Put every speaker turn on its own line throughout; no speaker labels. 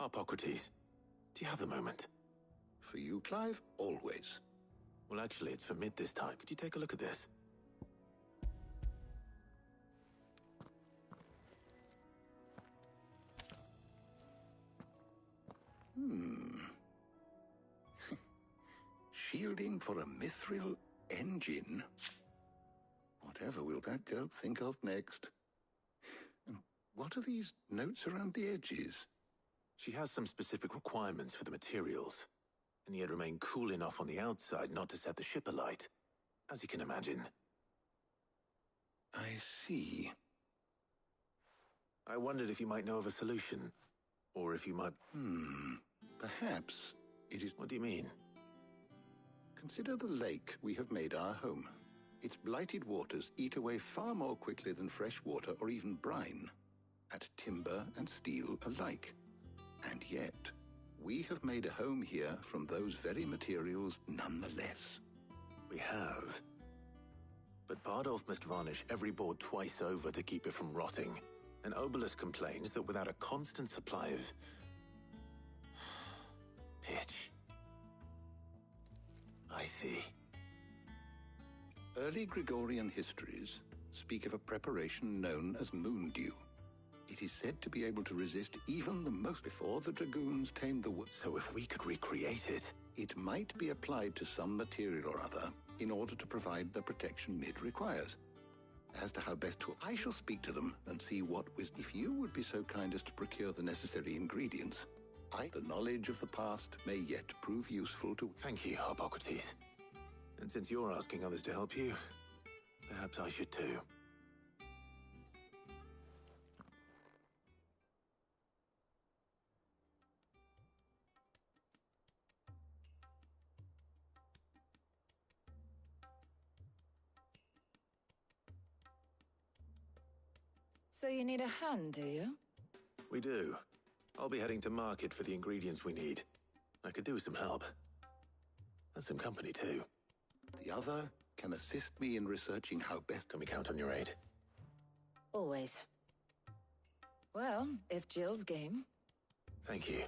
Harpocrates, do you have a moment?
For you, Clive, always.
Well, actually, it's for mid this time. Could you take a look at this?
Shielding for a mithril engine? Whatever will that girl think of next? And what are these notes around the edges?
She has some specific requirements for the materials, and yet remain cool enough on the outside not to set the ship alight, as you can imagine.
I see.
I wondered if you might know of a solution, or if you might...
Perhaps it is...
What do you mean?
Consider the lake we have made our home. Its blighted waters eat away far more quickly than fresh water or even brine, at timber and steel alike. And yet, we have made a home here from those very materials nonetheless.
We have. But Bardolph must varnish every board twice over to keep it from rotting. And Obelus complains that without a constant supply of... pitch. I see.
Early Gregorian histories speak of a preparation known as moon dew. It is said to be able to resist even the most before the dragoons tamed the wood.
So if we could recreate it...
It might be applied to some material or other in order to provide the protection Mid requires. As to how best to... I shall speak to them and see what wisdom... If you would be so kind as to procure the necessary ingredients, the knowledge of the past may yet prove useful to...
Thank you, Harpocrates. And since you're asking others to help you, perhaps I should too.
So you need a hand, do you?
We do. I'll be heading to market for the ingredients we need. I could do with some help. And some company, too.
The other can assist me in researching how best...
Can we count on your aid?
Always. Well, if Jill's game.
Thank you.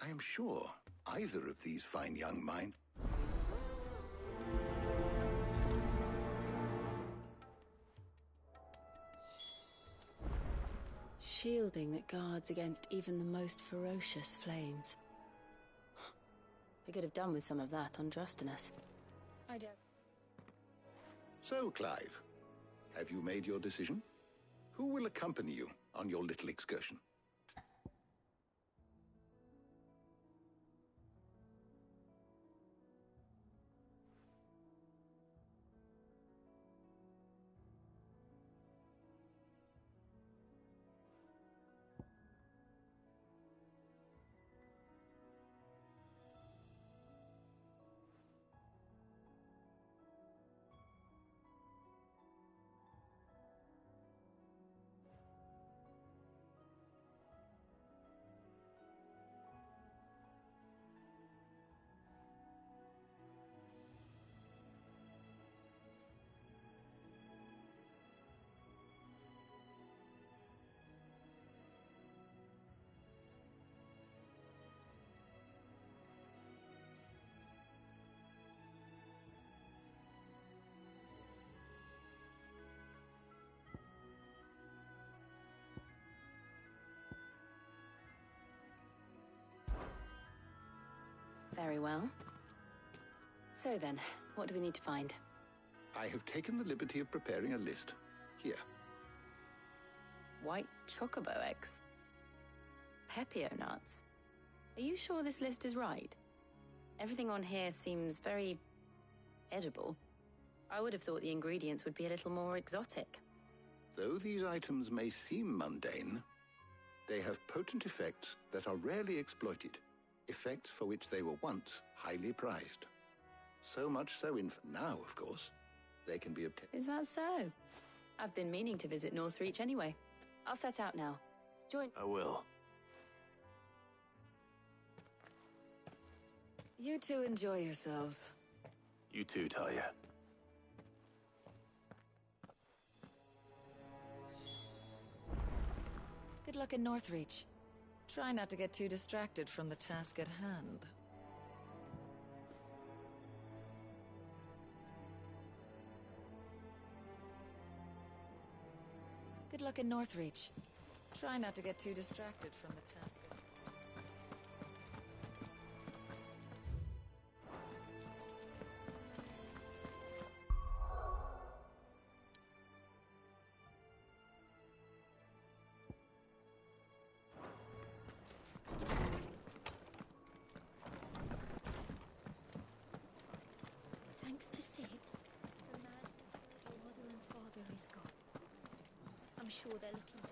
I am sure either of these fine young minds...
Shielding that guards against even the most ferocious flames. We could have done with some of that on Drustinus.
I don't.
So, Clive, have you made your decision? Who will accompany you on your little excursion?
Very well. So then, what do we need to find?
I have taken the liberty of preparing a list. Here.
White chocobo eggs. Pepio nuts. Are you sure this list is right? Everything on here seems very... edible. I would have thought the ingredients would be a little more exotic.
Though these items may seem mundane, they have potent effects that are rarely exploited. Effects for which they were once highly prized. So much so now, of course, they can be obtained.
Is that so? I've been meaning to visit Northreach anyway. I'll set out now. Join...
I will.
You two enjoy yourselves.
You too, Talia.
Good luck in Northreach. Try not to get too distracted from the task at hand. Good luck in Northreach. Try not to get too distracted from the task at hand.
Thanks to Sid, the man, your mother and father is gone. I'm sure they're looking down.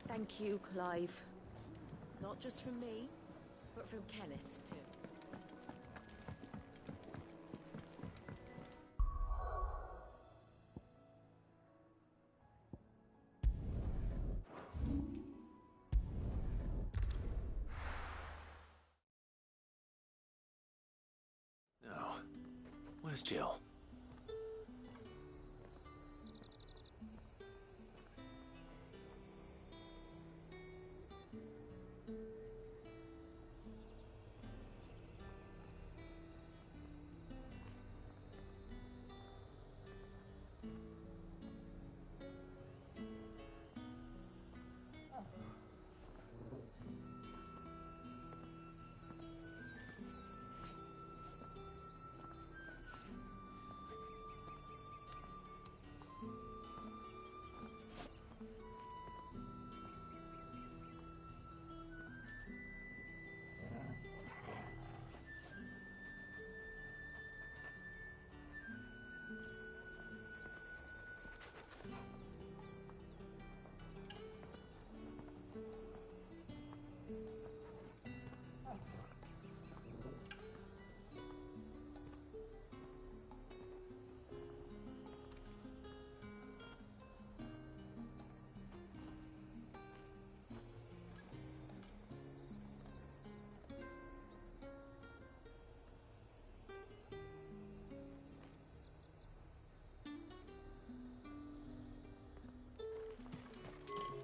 Thank you, Clive. Not just from me, but from Kenneth, too.
Now, where's Jill?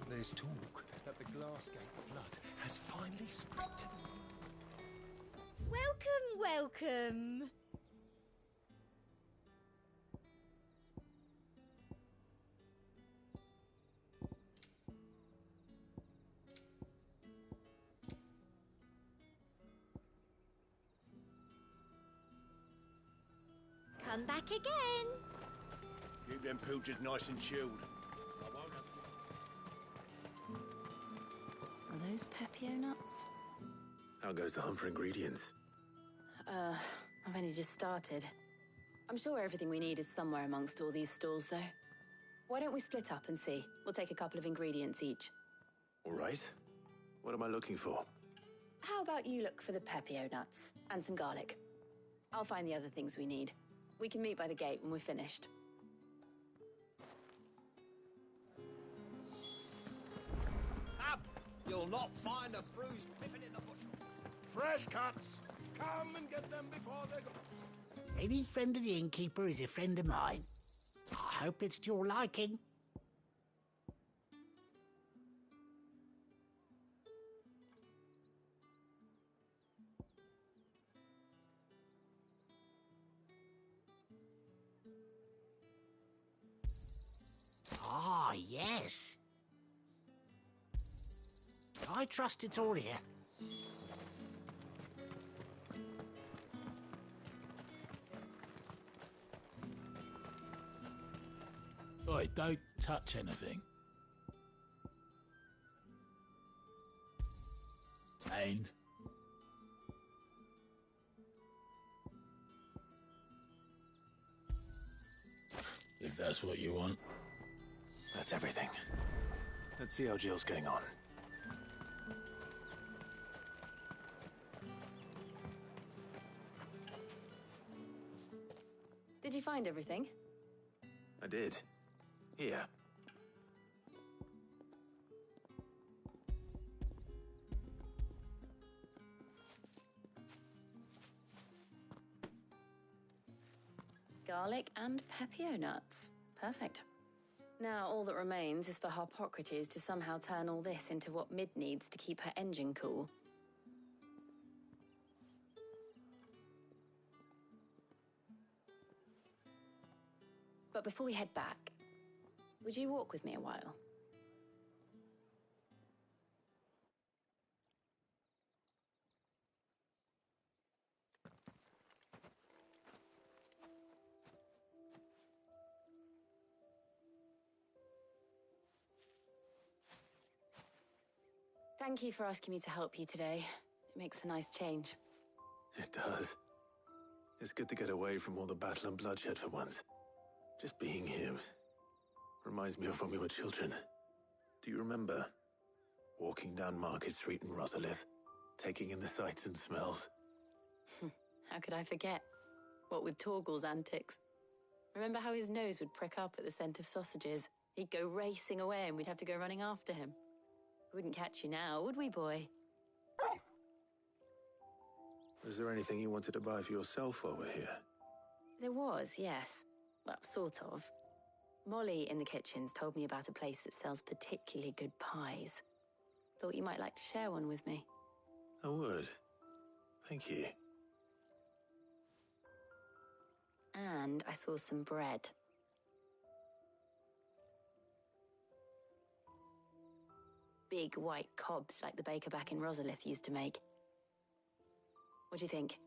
There's talk that the Glassgate flood has finally spread to the...
Welcome! Come back again!
Keep them pilchards nice and chilled. I won't have...
Are those Pepio nuts?
How goes the hunt for ingredients?
I've only just started. I'm sure everything we need is somewhere amongst all these stalls, though. Why don't we split up and see? We'll take a couple of ingredients each.
All right. What am I looking for?
How about you look for the Pepio nuts and some garlic? I'll find the other things we need. We can meet by the gate when we're finished.
Up! You'll not find a bruised pippin in the bushel. Fresh cuts! Come and get them before they go...
Any friend of the innkeeper is a friend of mine. I hope it's to your liking. Ah, yes. I trust it's all here.
Oi, don't touch anything. And if that's what you want.
That's everything. Let's see how Jill's getting on.
Did you find everything?
I did. Here.
Garlic and pepio nuts. Perfect. Now all that remains is for Harpocrates to somehow turn all this into what Mid needs to keep her engine cool. But before we head back, would you walk with me a while? Thank you for asking me to help you today. It makes a nice change.
It does. It's good to get away from all the battle and bloodshed for once. Just being here reminds me of when we were children. Do you remember? Walking down Market Street in Rosalith, taking in the sights and smells.
How could I forget? What with Torgal's antics. Remember how his nose would prick up at the scent of sausages? He'd go racing away and we'd have to go running after him. We wouldn't catch you now, would we, boy?
Was there anything you wanted to buy for yourself while we're here?
There was, yes. Well, sort of. Molly in the kitchens told me about a place that sells particularly good pies. Thought you might like to share one with me.
I would. Thank you.
And I saw some bread. Big white cobs like the baker back in Rosalith used to make. What do you think?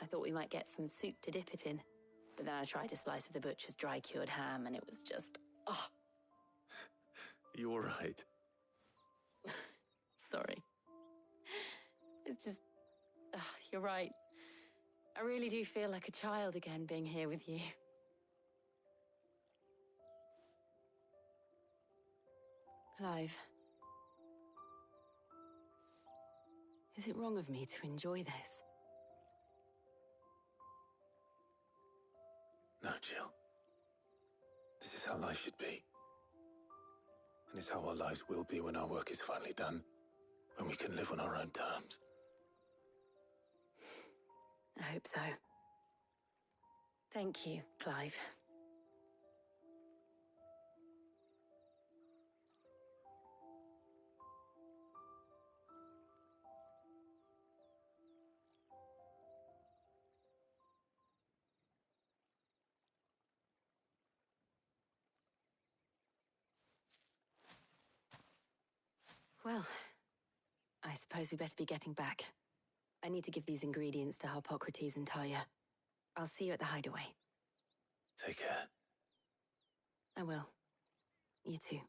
I thought we might get some soup to dip it in. But then I tried a slice of the butcher's dry-cured ham and it was just... oh.
You all right?
Sorry. It's just... you're right. I really do feel like a child again being here with you. Clive. Is it wrong of me to enjoy this?
No, Jill. This is how life should be. And it's how our lives will be when our work is finally done. When we can live on our own terms.
I hope so. Thank you, Clive. Well, I suppose we better be getting back. I need to give these ingredients to Harpocrates and Talia. I'll see you at the hideaway.
Take care.
I will. You too.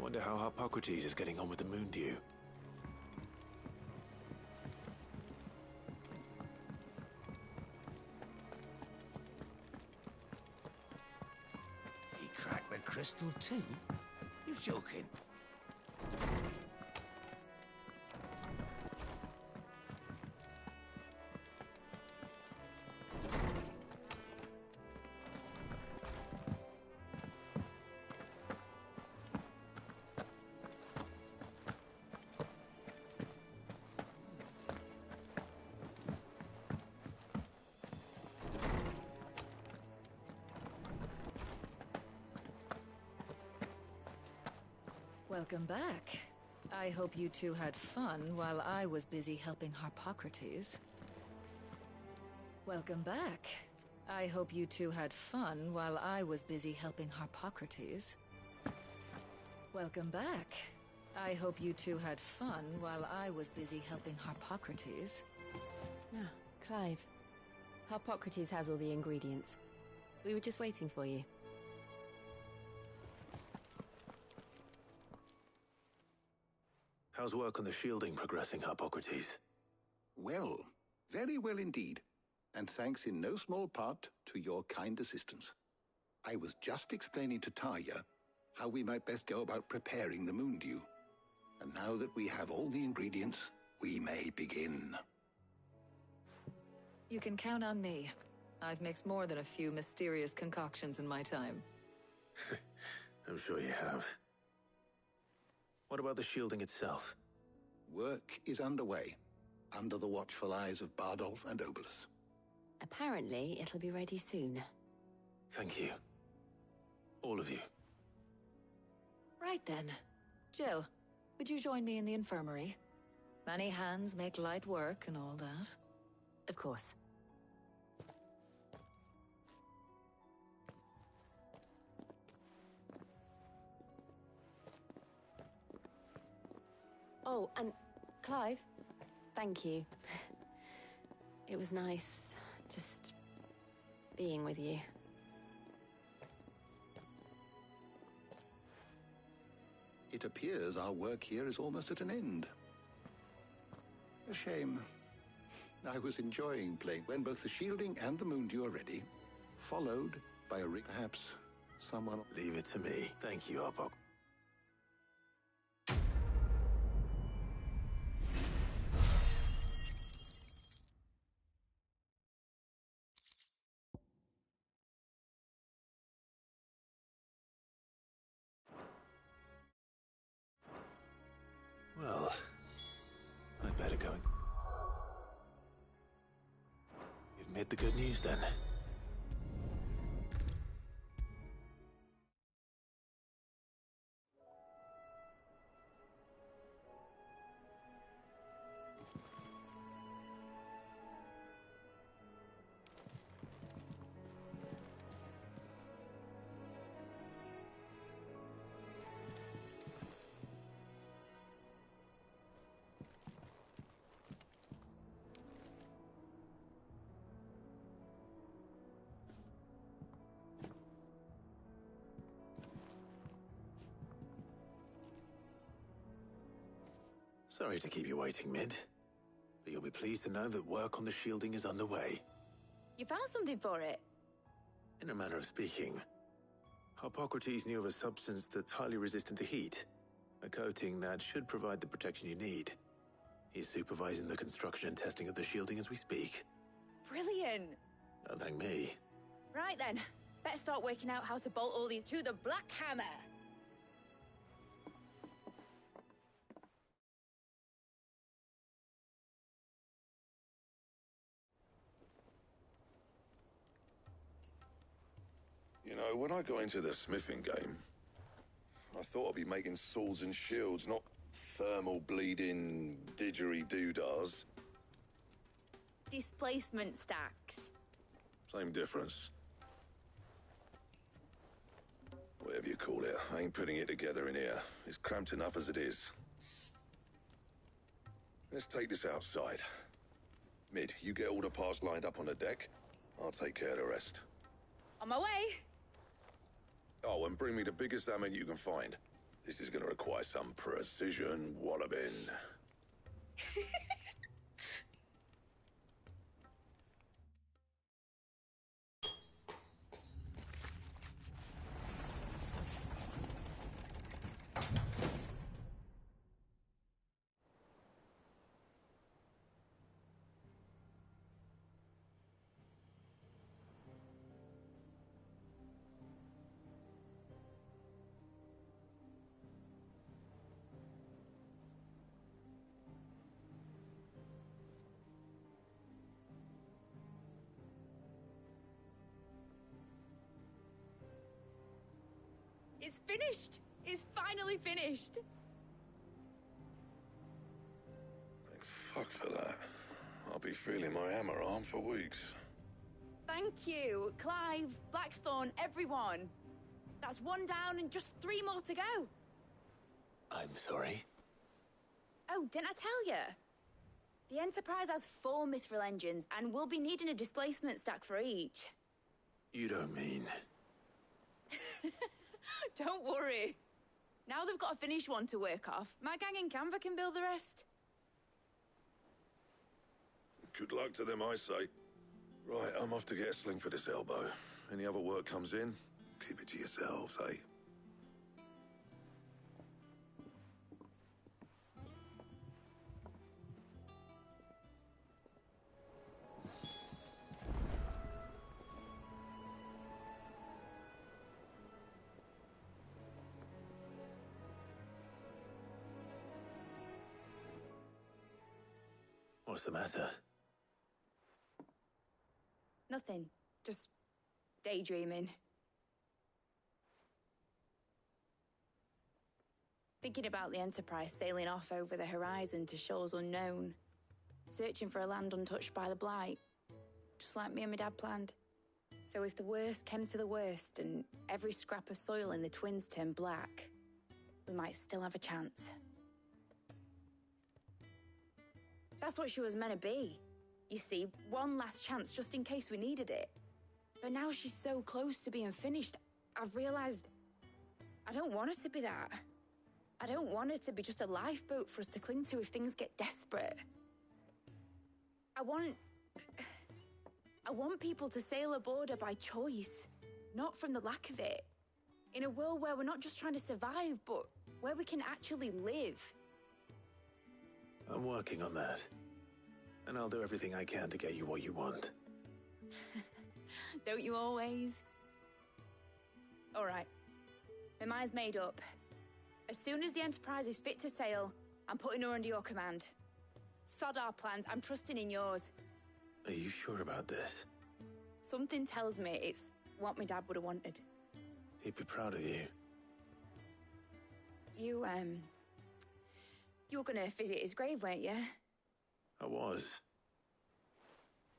wonder how Hippocrates is getting on with the moon dew.
He cracked the crystal too? You're joking.
Welcome back. I hope you two had fun while I was busy helping Hippocrates. Welcome back. I hope you two had fun while I was busy helping Hippocrates. Welcome back. I hope you two had fun while I was busy helping Hippocrates.
Ah, Clive. Hippocrates has all the ingredients. We were just waiting for you.
How's work on the shielding progressing, Hippocrates?
Well, very well indeed. And thanks in no small part to your kind assistance. I was just explaining to Tarja how we might best go about preparing the moon dew. And now that we have all the ingredients, we may begin.
You can count on me. I've mixed more than a few mysterious concoctions in my time.
I'm sure you have. What about the shielding itself?
Work is underway, under the watchful eyes of Bardolph and Obolus.
Apparently, it'll be ready soon.
Thank you. All of you.
Right then. Jill, would you join me in the infirmary? Many hands make light work and all that.
Of course. Oh, and Clive, thank you. It was nice, just being with you.
It appears our work here is almost at an end. A shame. I was enjoying playing when both the shielding and the moon dew are ready, followed by a perhaps someone...
Leave it to me. Thank you, Hippocrates. Well, I'd better go. You've made the good news then. Sorry to keep you waiting, Mid. But you'll be pleased to know that work on the shielding is underway.
You found something for it?
In a manner of speaking, Hippocrates knew of a substance that's highly resistant to heat, a coating that should provide the protection you need. He's supervising the construction and testing of the shielding as we speak.
Brilliant!
Don't thank me.
Right then, better start working out how to bolt all these to the Black Hammer.
You know, when I got into the smithing game, I thought I'd be making swords and shields, not thermal bleeding didgeridoo-dahs.
Displacement stacks.
Same difference. Whatever you call it, I ain't putting it together in here. It's cramped enough as it is. Let's take this outside. Mid, you get all the parts lined up on the deck. I'll take care of the rest.
On my way!
Oh, and bring me the biggest hammer you can find. This is going to require some precision walloping.
It's finished! It's finally finished!
Thank fuck for that. I'll be feeling my hammer arm for weeks.
Thank you, Clive, Blackthorn, everyone. That's one down and just 3 more to go.
I'm sorry.
Oh, didn't I tell you? The Enterprise has 4 mithril engines, and we'll be needing a displacement stack for each.
You don't mean...
Don't worry. Now they've got a finished one to work off. My gang in Canva can build the rest.
Good luck to them, I say. Right, I'm off to get a sling for this elbow. Any other work comes in, keep it to yourselves, eh?
What's the matter?
Nothing. Just daydreaming. Thinking about the Enterprise sailing off over the horizon to shores unknown. Searching for a land untouched by the Blight. Just like me and my dad planned. So if the worst came to the worst and every scrap of soil in the Twins turned black, we might still have a chance. That's what she was meant to be. You see, one last chance just in case we needed it. But now she's so close to being finished, I've realized I don't want it to be that. I don't want it to be just a lifeboat for us to cling to if things get desperate. I want people to sail aboard her by choice, not from the lack of it. In a world where we're not just trying to survive, but where we can actually live.
I'm working on that. And I'll do everything I can to get you what you want.
Don't you always? All right. My mind's made up. As soon as the Enterprise is fit to sail, I'm putting her under your command. Sod our plans, I'm trusting in yours.
Are you sure about this?
Something tells me it's what my dad would have wanted.
He'd be proud of you.
You were gonna visit his grave, weren't you?
I was.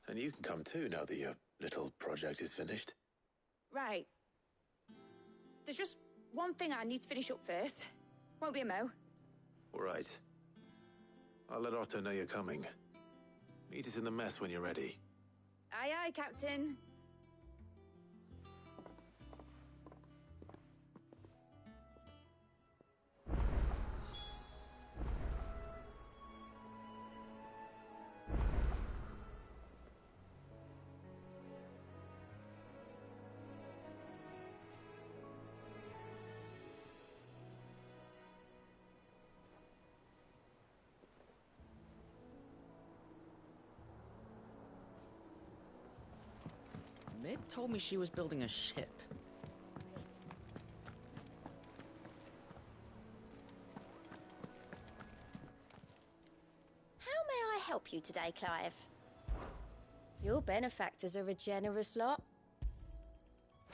And you can come too now that your little project is finished.
Right. There's just one thing I need to finish up first. Won't be a mo.
All right. I'll let Otto know you're coming. Meet us in the mess when you're ready.
Aye, aye, Captain.
Mid told me she was building a ship.
How may I help you today, Clive? Your benefactors are a generous lot.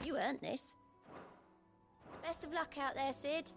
You earned this. Best of luck out there, Sid.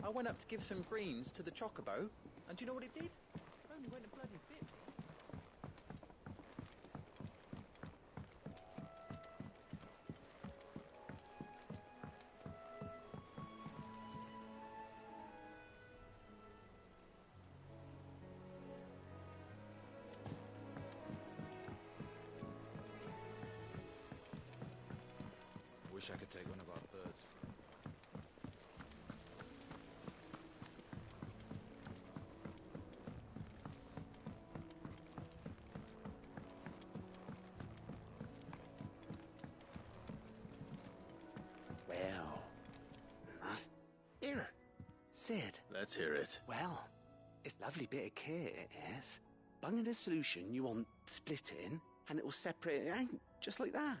I went up to give some greens to the chocobo, and do you know what it did? It only went and bloody bit me.
Wish I could take one of our birds.
Well, that's... Here, Sid.
Let's hear it.
Well, it's a lovely bit of kit, it is. Bung in a solution you want splitting, and it will separate it out, just like that.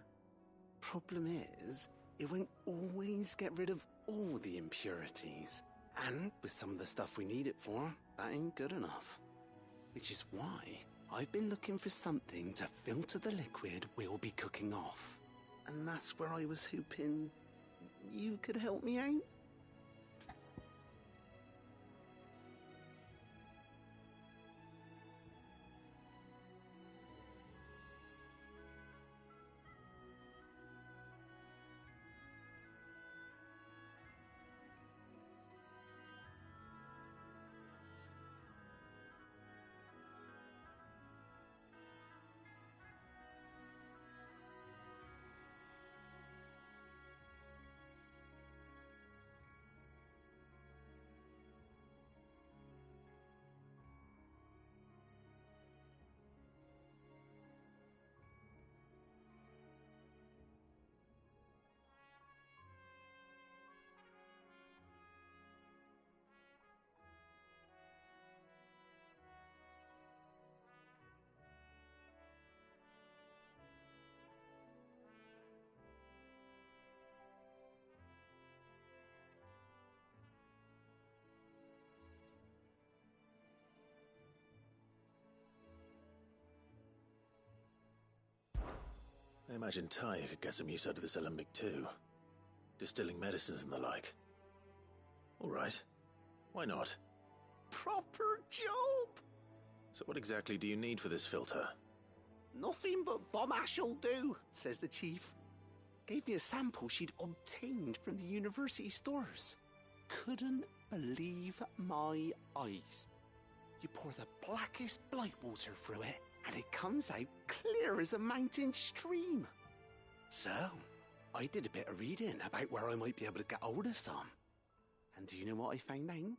Problem is, it won't always get rid of all the impurities. And with some of the stuff we need it for, that ain't good enough. Which is why I've been looking for something to filter the liquid we'll be cooking off. And that's where I was hoping you could help me out.
I imagine Ty could get some use out of this alembic too. Distilling medicines and the like. All right. Why not?
Proper job!
So what exactly do you need for this filter?
Nothing but bomb ash'll do, says the chief. Gave me a sample she'd obtained from the university stores. Couldn't believe my eyes. You pour the blackest blight water through it, and it comes out clear as a mountain stream. So, I did a bit of reading about where I might be able to get hold of some. And do you know what I found out?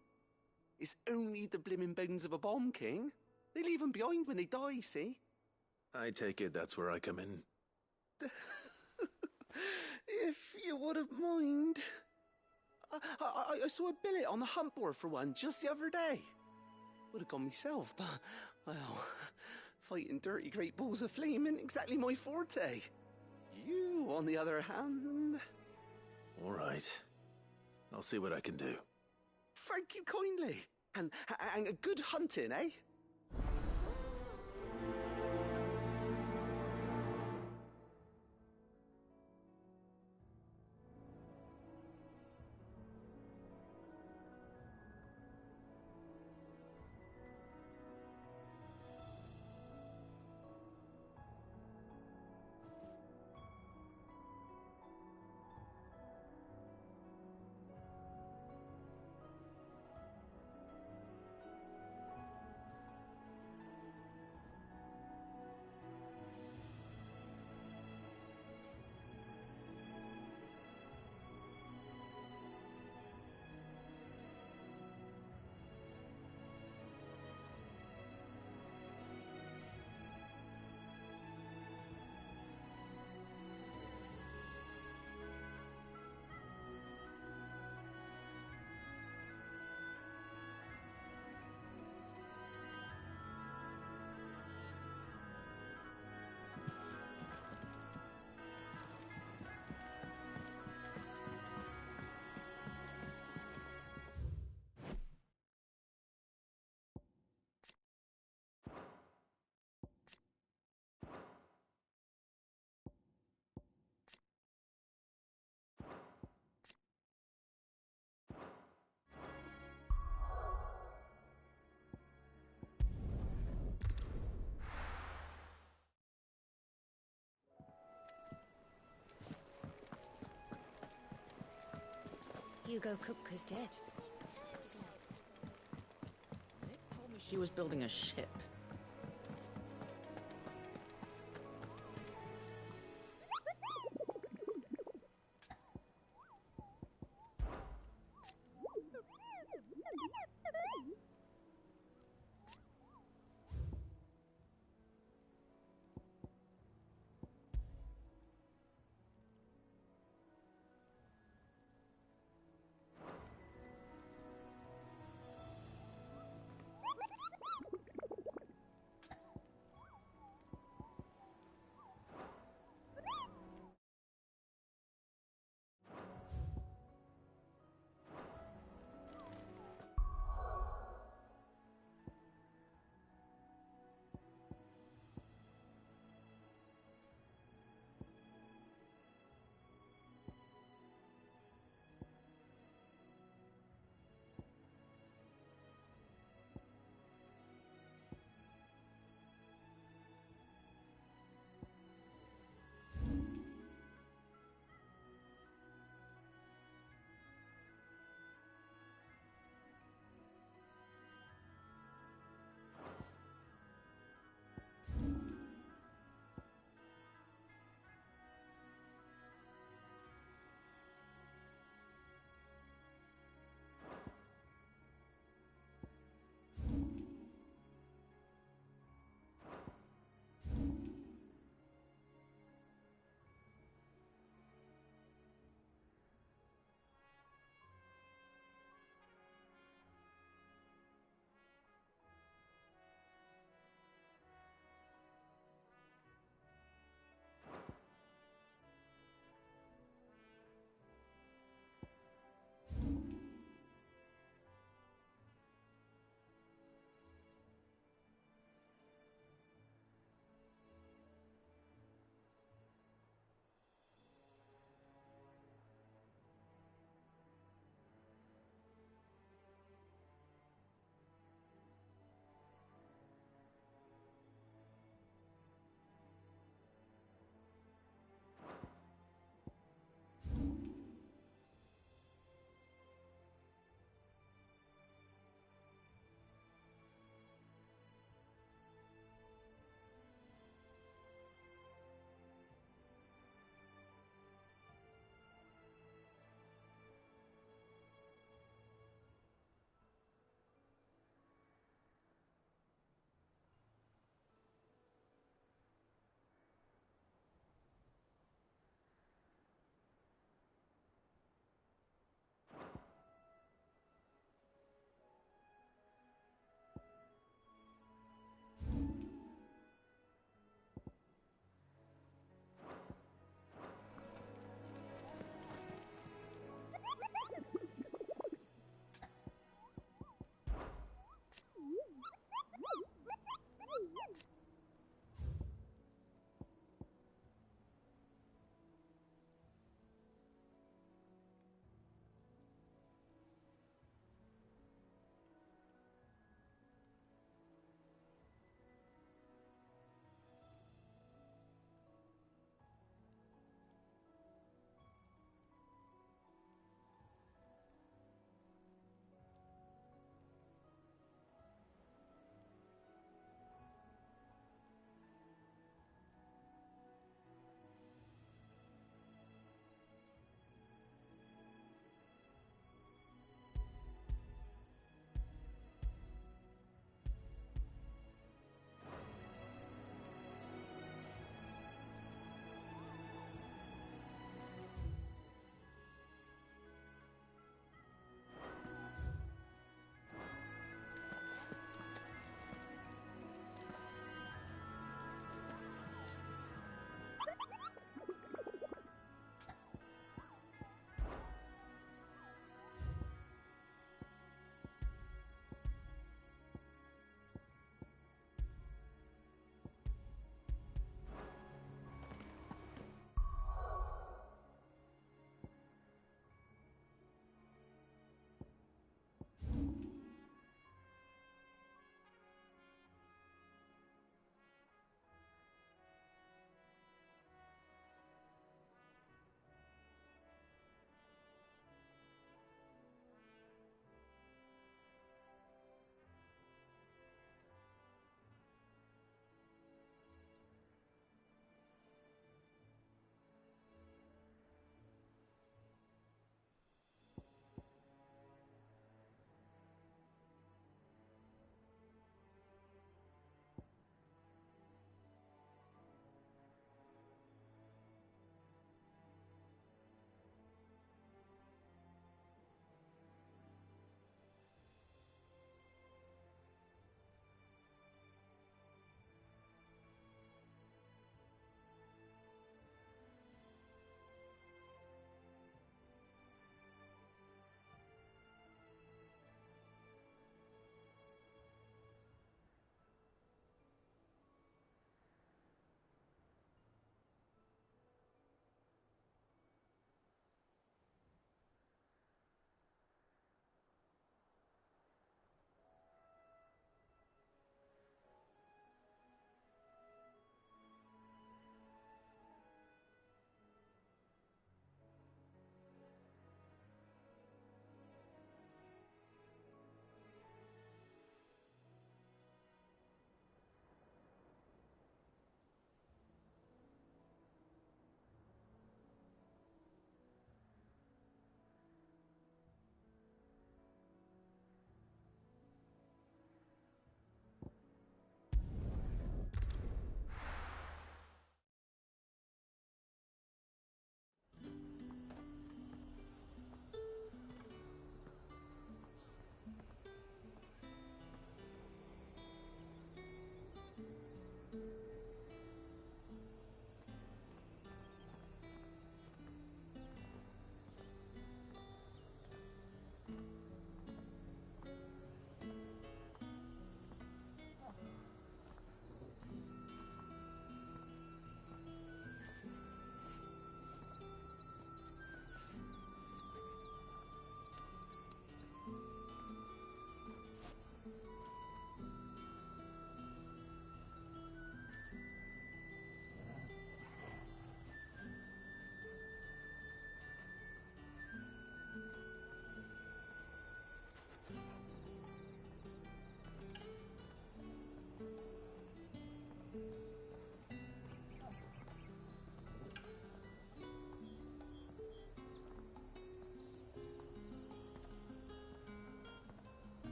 It's only the blimmin' bones of a bomb king. They leave them behind when they die, see?
I take it that's where I come in.
If you wouldn't mind. I saw a billet on the hunt board for one just the other day. Would have gone myself, but, well, fighting dirty great balls of flame ain't exactly my forte. You, on the other hand...
All right. I'll see what I can do.
Thank you kindly. And a good hunting, eh?
Hugo Kupka's dead.
Nick told me she was building a ship.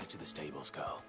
back to the stables, girl.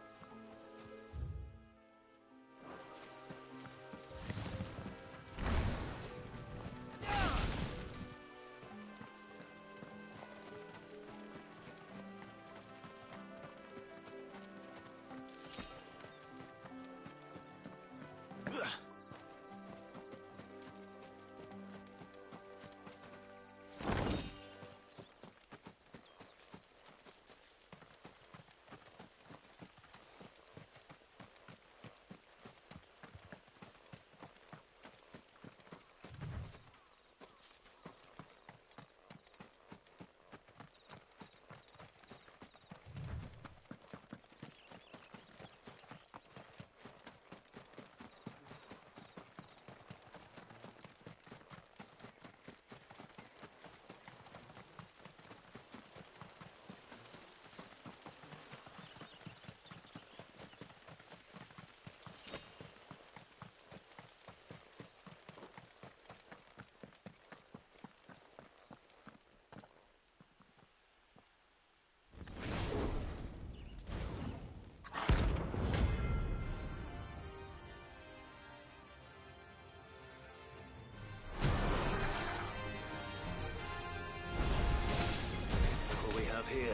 Here.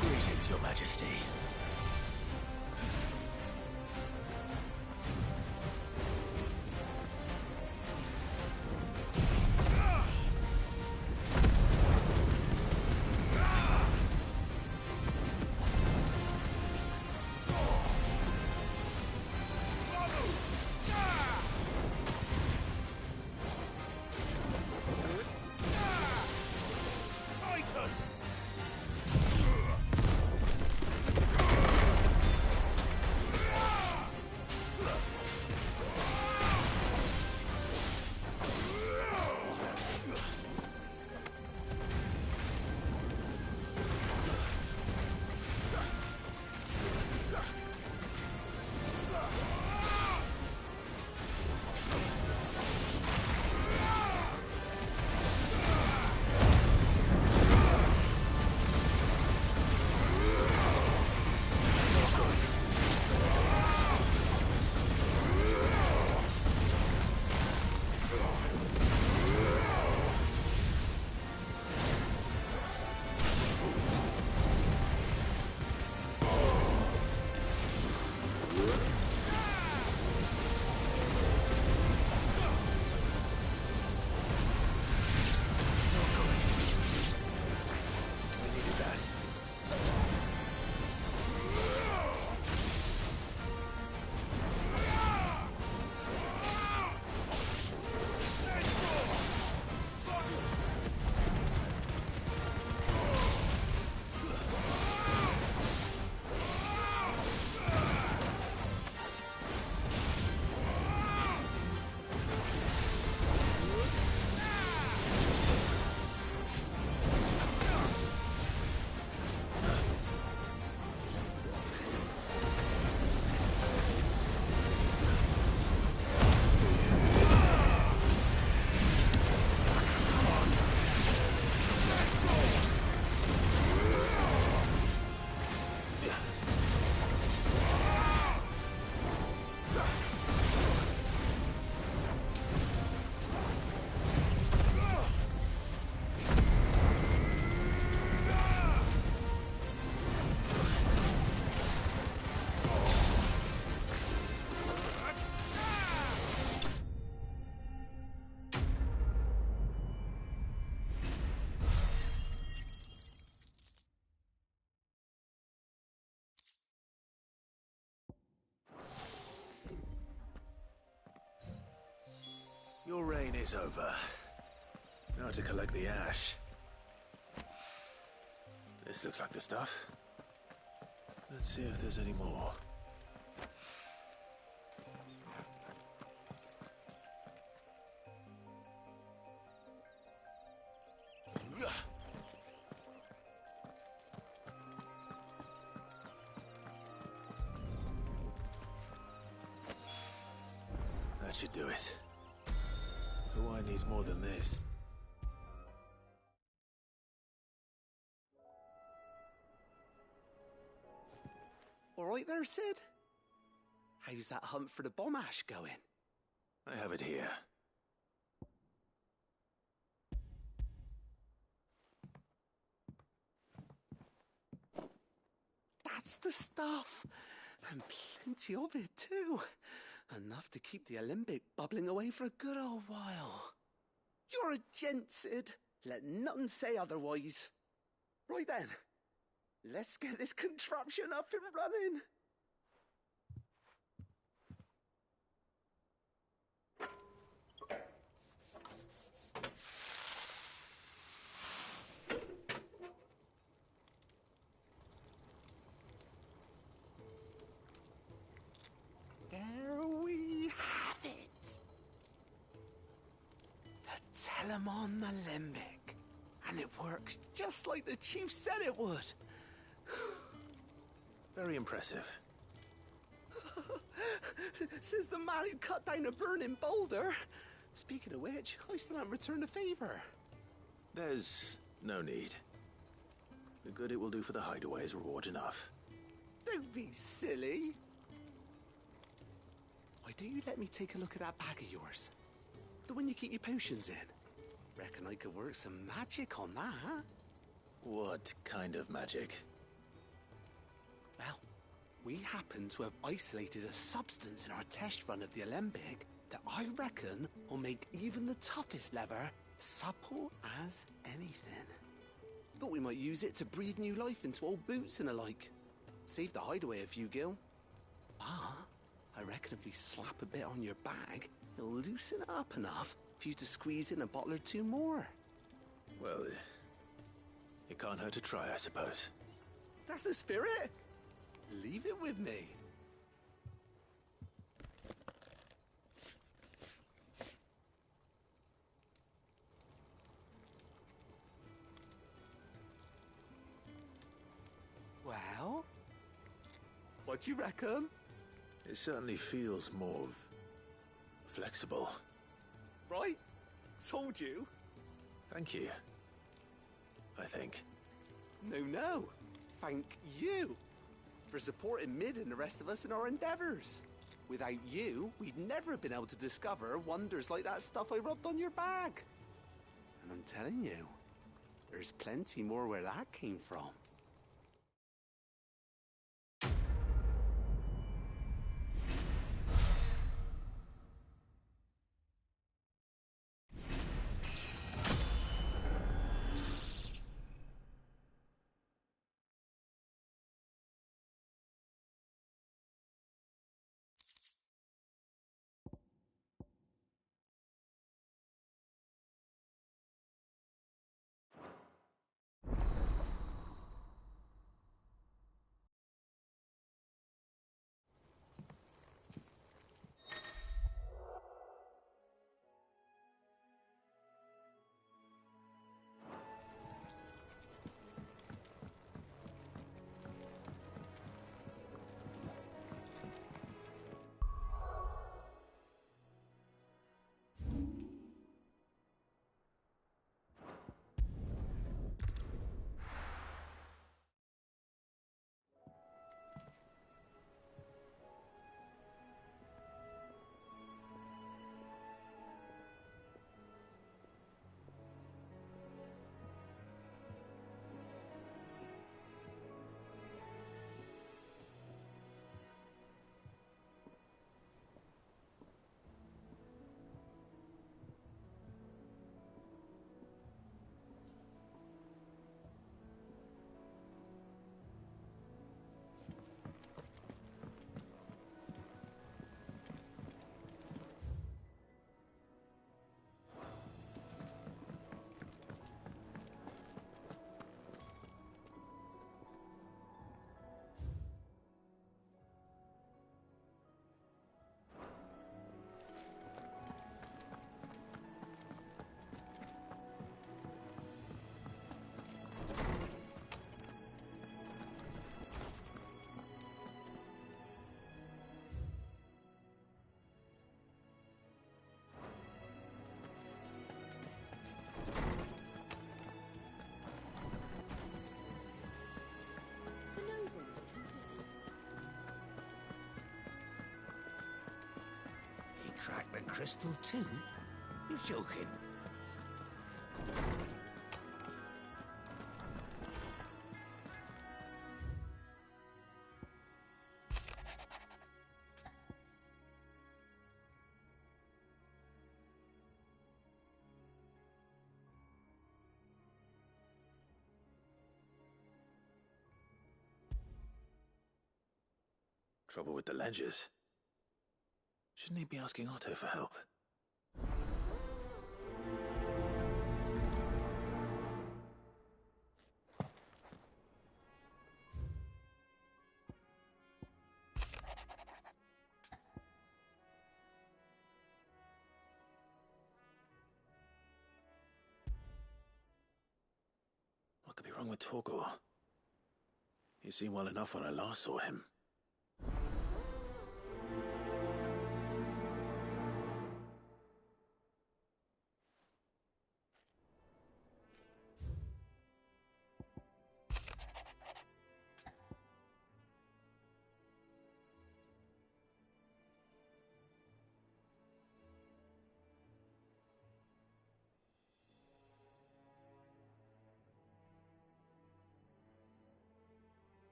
Greetings, Your Majesty. Your reign is over. Now to collect the ash. This looks like the stuff. Let's see if there's any more. That should do it. The wine needs more than this.
right there, Sid? How's that hunt for the bomb ash going?
I have it here.
That's the stuff. And plenty of it, too. Enough to keep the alembic bubbling away for a good old while. You're a gent, Sid. Let none say otherwise. Right then, let's get this contraption up and running. There we have it. The Telemon Alembic. And it works just like the chief said it would.
Very impressive.
Says the man who cut down a burning boulder. Speaking of which, I still haven't returned the favour.
There's no need. The good it will do for the hideaway is reward enough.
Don't be silly. Why don't you let me take a look at that bag of yours? The one you keep your potions in. Reckon I could work some magic on that, huh?
What kind of magic?
Well, we happen to have isolated a substance in our test run of the alembic that I reckon will make even the toughest lever supple as anything. Thought we might use it to breathe new life into old boots and the like. Save the hideaway a few gil. But I reckon if we slap a bit on your bag, it'll loosen it up enough for you to squeeze in a bottle or two more.
Well, it can't hurt to try, I suppose.
That's the spirit. Leave it with me. Well, what do you reckon?
It certainly feels more flexible.
Right? Told you.
Thank you. I think.
No. Thank you for supporting Mid and the rest of us in our endeavours. Without you, we'd never have been able to discover wonders like that stuff I rubbed on your bag. And I'm telling you, there's plenty more where that came from.
sacred crystal too? You're joking.
Trouble with the ledgers. Shouldn't he be asking Otto for help? What could be wrong with Torgor? He seemed well enough when I last saw him.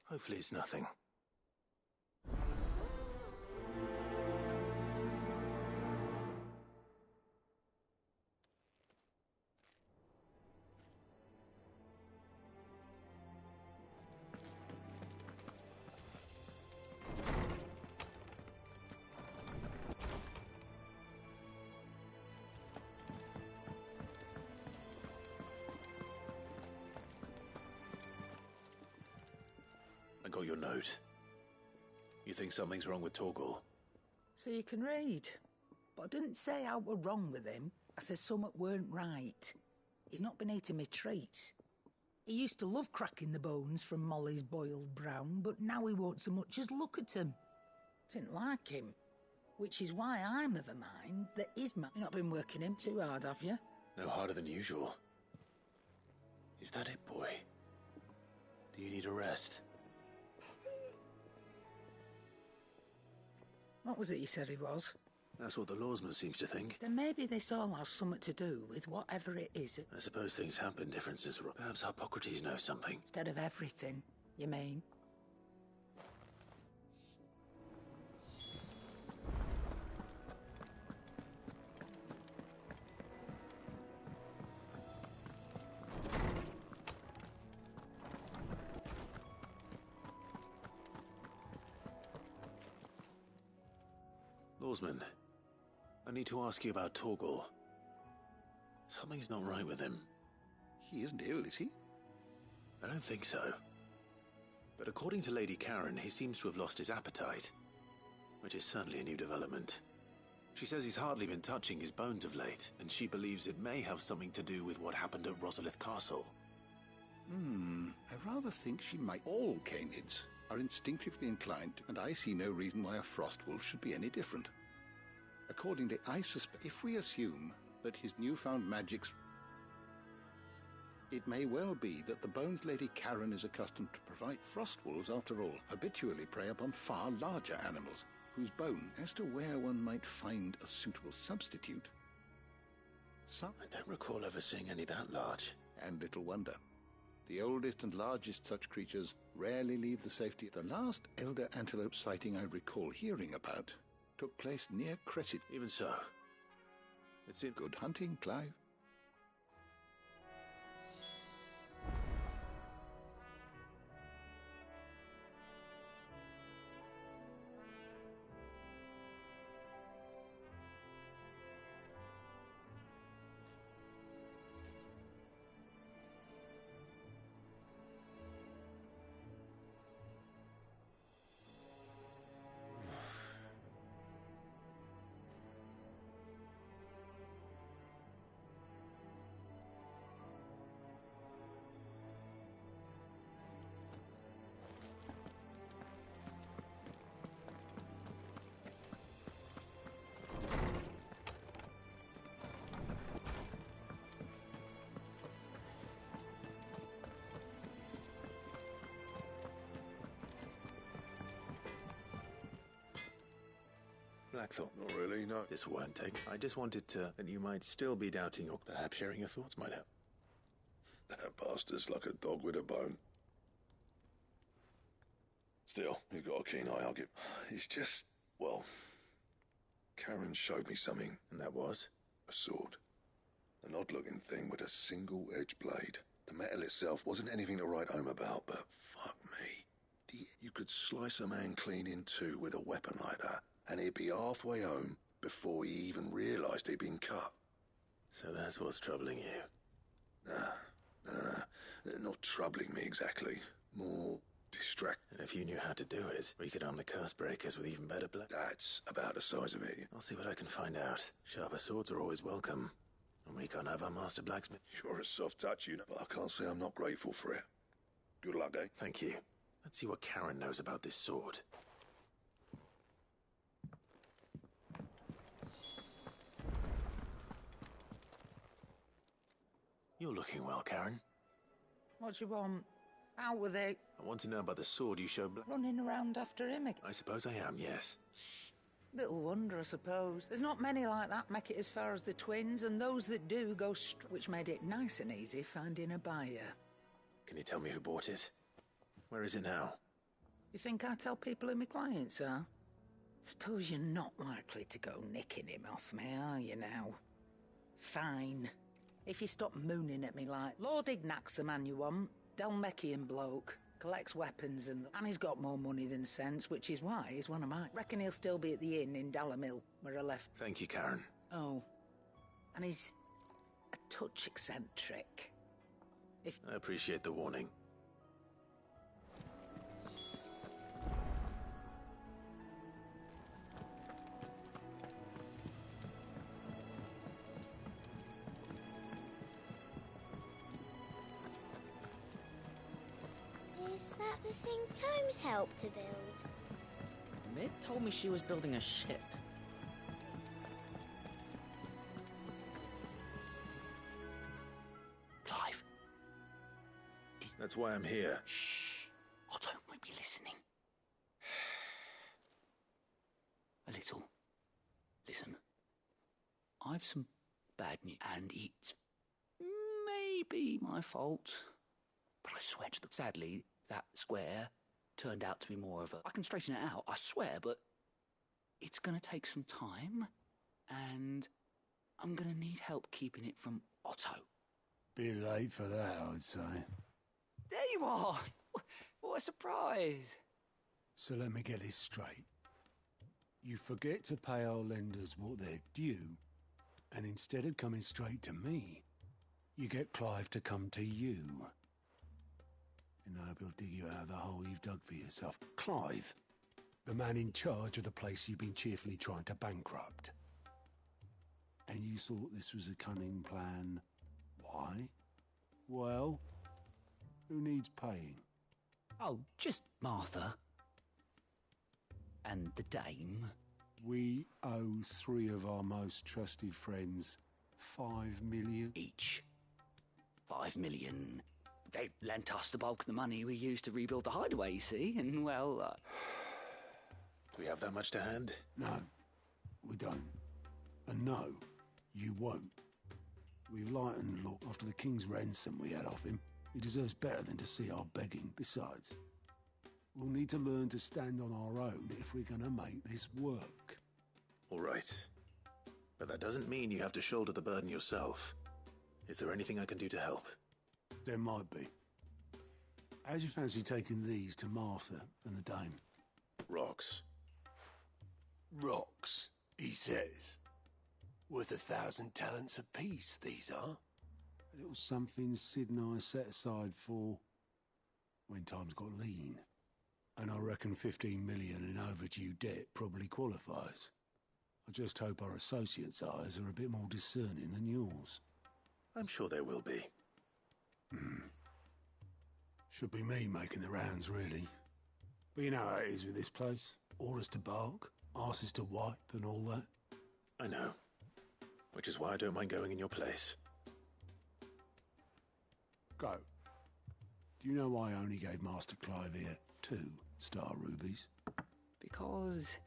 Hopefully it's nothing. I got your note. You think something's wrong with Torgor?
So you can read. But I didn't say how we're wrong with him. I said something weren't right. He's not been eating me treats. He used to love cracking the bones from Molly's boiled brown, but now he won't so much as look at them. Didn't like him. Which is why I'm of a mind that his man... You've not been working him too hard, have you?
No harder than usual. Is that it, boy? Do you need a rest?
What was it you said he was?
That's what the lawsman seems to think.
Then maybe this all has something to do with whatever it is.
I suppose things have been differences. Perhaps Hippocrates knows something.
Instead of everything, you mean?
Lawsman, I need to ask you about Torgor. Something's not right with him.
He isn't ill, is he?
I don't think so. But according to Lady Karen, he seems to have lost his appetite, which is certainly a new development. She says he's hardly been touching his bones of late, and she believes it may have something to do with what happened at Rosalith Castle.
I rather think she might. All canids are instinctively inclined, and I see no reason why a frostwolf should be any different. Accordingly, I suspect if we assume that his newfound magic's... It may well be that the bones Lady Karen is accustomed to provide. Frostwolves, after all, habitually prey upon far larger animals, whose bone, as to where one might find a suitable substitute...
I don't recall ever seeing any that large.
And little wonder. The oldest and largest such creatures rarely leave the safety. The last elder antelope sighting I recall hearing about took place near Cressid.
Even so, it's in
good hunting, Clive.
Blackthorn.
Not really, no.
This won't take. I just wanted to... that you might still be doubting, or perhaps sharing your thoughts might help.
That bastard's like a dog with a bone. Still, you've got a keen eye, I'll give... It's just... well... Karen showed me something.
And that was?
A sword. An odd-looking thing with a single-edged blade. The metal itself wasn't anything to write home about, but fuck me. You could slice a man clean in two with a weapon like that, and he'd be halfway home before he even realised he'd been cut.
So that's what's troubling you?
No. Not troubling me exactly. More distract.
And if you knew how to do it, we could arm the curse breakers with even better blade.
That's about the size of it.
I'll see what I can find out. Sharper swords are always welcome. And we can't have our master blacksmith.
You're a soft touch, you know, but I can't say I'm not grateful for it. Good luck, eh?
Thank you. Let's see what Karen knows about this sword. You're looking well, Karen.
What do you want? Out with it.
I want to know about the sword you showed
Running around after him again.
I suppose I am, yes.
Little wonder, I suppose. There's not many like that make it as far as the twins, and those that do go which made it nice and easy finding a buyer.
Can you tell me who bought it? Where is it now?
You think I tell people who my clients are? Suppose you're not likely to go nicking him off me, are you now? Fine. If you stop mooning at me like, Lord Ignac's the man you want, Delmeckian bloke, collects weapons and he's got more money than sense, which is why he's one of mine. Reckon he'll still be at the inn in Dallamil, where I left.
Thank you, Karen.
Oh. And he's a touch eccentric.
I appreciate the warning.
Is that the thing Tomes helped to build?
Mid told me she was building a ship.
Clive.
That's why I'm here.
Shh. Otto might be listening. A little. Listen. I've some bad news, and it's maybe my fault. But I swear to sadly, that square turned out to be more of a... I can straighten it out, I swear, but it's going to take some time, and I'm going to need help keeping it from Otto.
Bit late for that, I'd say.
There you are! What a surprise!
So let me get this straight. You forget to pay our lenders what they're due, and instead of coming straight to me, you get Clive to come to you. And I will dig you out of the hole you've dug for yourself. Clive, the man in charge of the place you've been cheerfully trying to bankrupt. And you thought this was a cunning plan. Why? Well, who needs paying?
Oh, just Martha. And the dame.
We owe 3 of our most trusted friends 5 million.
Each. 5 million. They lent us the bulk of the money we used to rebuild the hideaway, you see, and well...
Do we have that much to hand?
No, we don't. And no, you won't. We've lightened look after the king's ransom we had off him. He deserves better than to see our begging. Besides, we'll need to learn to stand on our own if we're going to make this work.
All right. But that doesn't mean you have to shoulder the burden yourself. Is there anything I can do to help?
There might be. How'd you fancy taking these to Martha and the dame?
Rocks.
Rocks, he says. Worth 1,000 talents apiece, these are.
A little something Sid and I set aside for when times got lean. And I reckon 15 million in overdue debt probably qualifies. I just hope our associates' eyes are a bit more discerning than yours.
I'm sure they will be.
Should be me making the rounds, really. But you know how it is with this place. Orders to bark, arses to wipe and all that.
I know. Which is why I don't mind going in your place.
Go. Do you know why I only gave Master Clive here 2 star rubies?
Because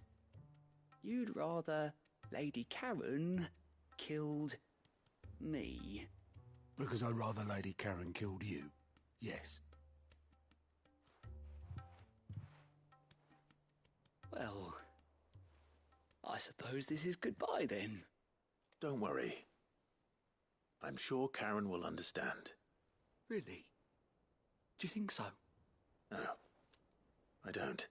you'd rather Lady Karen killed me.
Because I'd rather Lady Karen killed you. Yes.
Well, I suppose this is goodbye then.
Don't worry. I'm sure Karen will understand.
Really? Do you think so?
No, I don't.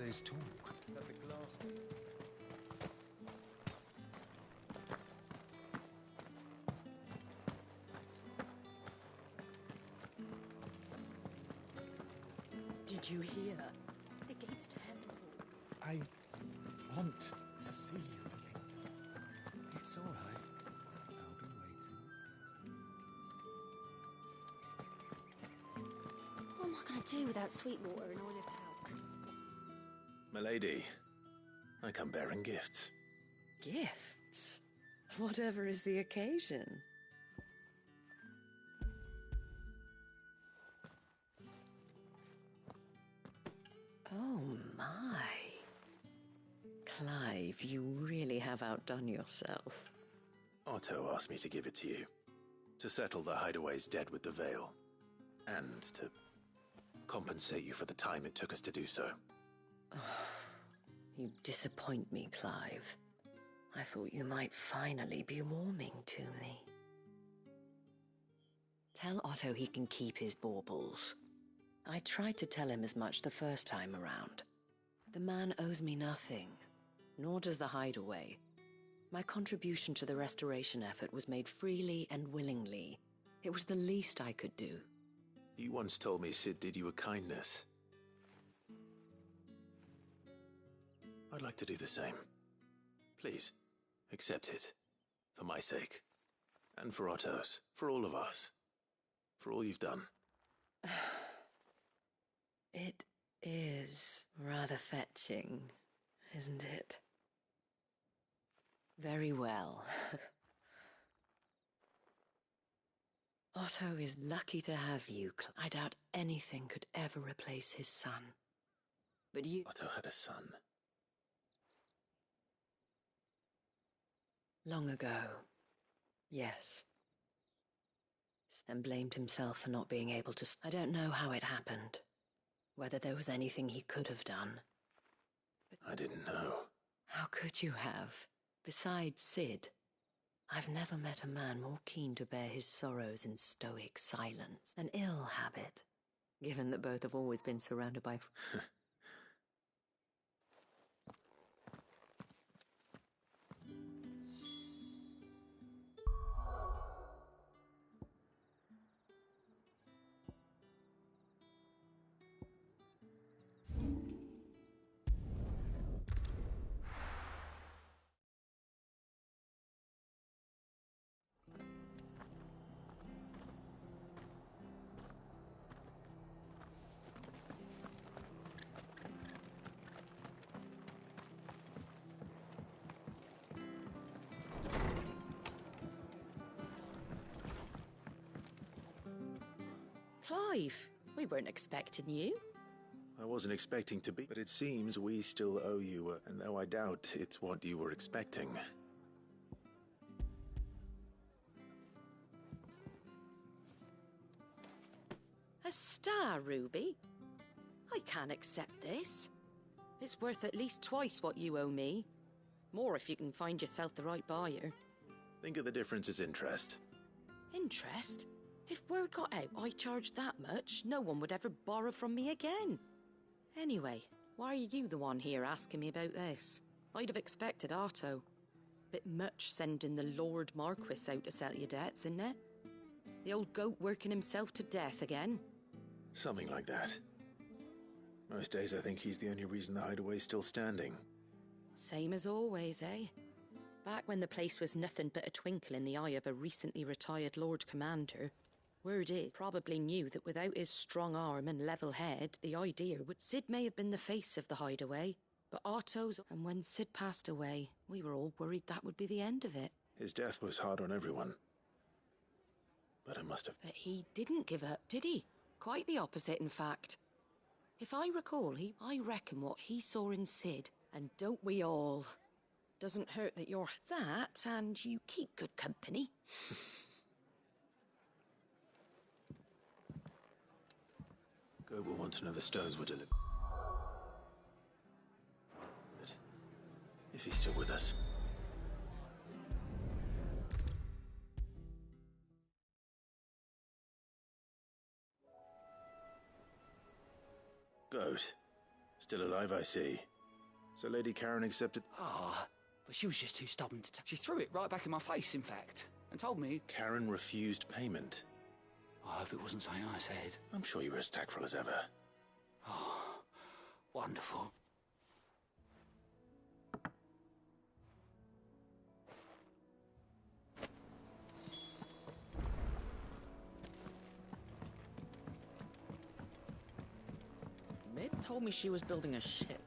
there's talk.
Let the glass go.
Did you hear?
The gates to heaven.
I want to see you again. It's all right. I'll be waiting.
What am I going to do without Sweetwater and oil of talc?
Milady, I come bearing gifts.
Gifts? Whatever is the occasion. Oh my. Clive, you really have outdone yourself.
Otto asked me to give it to you. To settle the Hideaway's debt with the Veil. And to compensate you for the time it took us to do so.
You disappoint me, Clive. I thought you might finally be warming to me. Tell Otto he can keep his baubles. I tried to tell him as much the first time around. The man owes me nothing, nor does the Hideaway. My contribution to the restoration effort was made freely and willingly. It was the least I could do.
You once told me Sid did you a kindness. I'd like to do the same. Please, accept it. For my sake. And for Otto's. For all of us. For all you've done.
It is rather fetching, isn't it? Very well. Otto is lucky to have you. I doubt anything could ever replace his son. But you...
Otto had a son.
Long ago, yes. And blamed himself for not being able to... I don't know how it happened. Whether there was anything he could have done. But
I didn't know.
how could you have? Besides Sid, I've never met a man more keen to bear his sorrows in stoic silence. An ill habit, given that both have always been surrounded by...
Clive, we weren't expecting you.
I wasn't expecting to be, but it seems we still owe you, and though I doubt it's what you were expecting.
A star, Ruby? I can't accept this. It's worth at least twice what you owe me. More if you can find yourself the right buyer.
Think of the difference as interest.
Interest? If word got out I charged that much, no one would ever borrow from me again. Anyway, why are you the one here asking me about this? I'd have expected Otto. Bit much sending the Lord Marquis out to settle your debts, isn't it? The old goat working himself to death again.
Something like that. Most days I think he's the only reason the Hideaway's still standing.
Same as always, eh? Back when the place was nothing but a twinkle in the eye of a recently retired Lord Commander, word is, probably knew that without his strong arm and level head, the idea would... Sid may have been the face of the Hideaway, but Otto's... And when Sid passed away, we were all worried that would be the end of it.
His death was hard on everyone. But I must have...
But he didn't give up, did he? Quite the opposite, in fact. If I recall, I reckon what he saw in Sid, and don't we all? Doesn't hurt that you're that, and you keep good company.
Goat will want to know the stones were delivered. If he's still with us. Goat, Still alive, I see. So Lady Karen accepted...
Ah, but she was just too stubborn to... She threw it right back in my face, in fact, and told me...
Karen refused payment.
I hope it wasn't something I said.
I'm sure you were as tactful as ever.
Oh, wonderful.
Mid told me she was building a ship.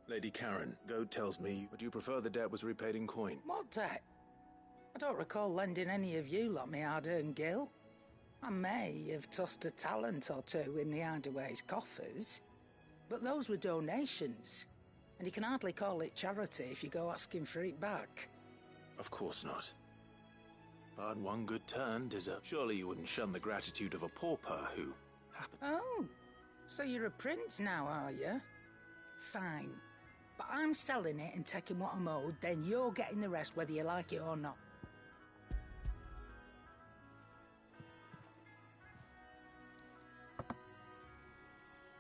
Lady Karen, Goad tells me, would you prefer the debt was repaid in coin?
What debt? I don't recall lending any of you lot me hard-earned gil. I may have tossed a talent or two in the Hideaway's coffers, but those were donations, and you can hardly call it charity if you go asking for it back.
Of course not. But one good turn deserves... Surely you wouldn't shun the gratitude of a pauper who happened...
Oh, so you're a prince now, are you? Fine. But I'm selling it and taking what I'm owed, then you're getting the rest whether you like it or not.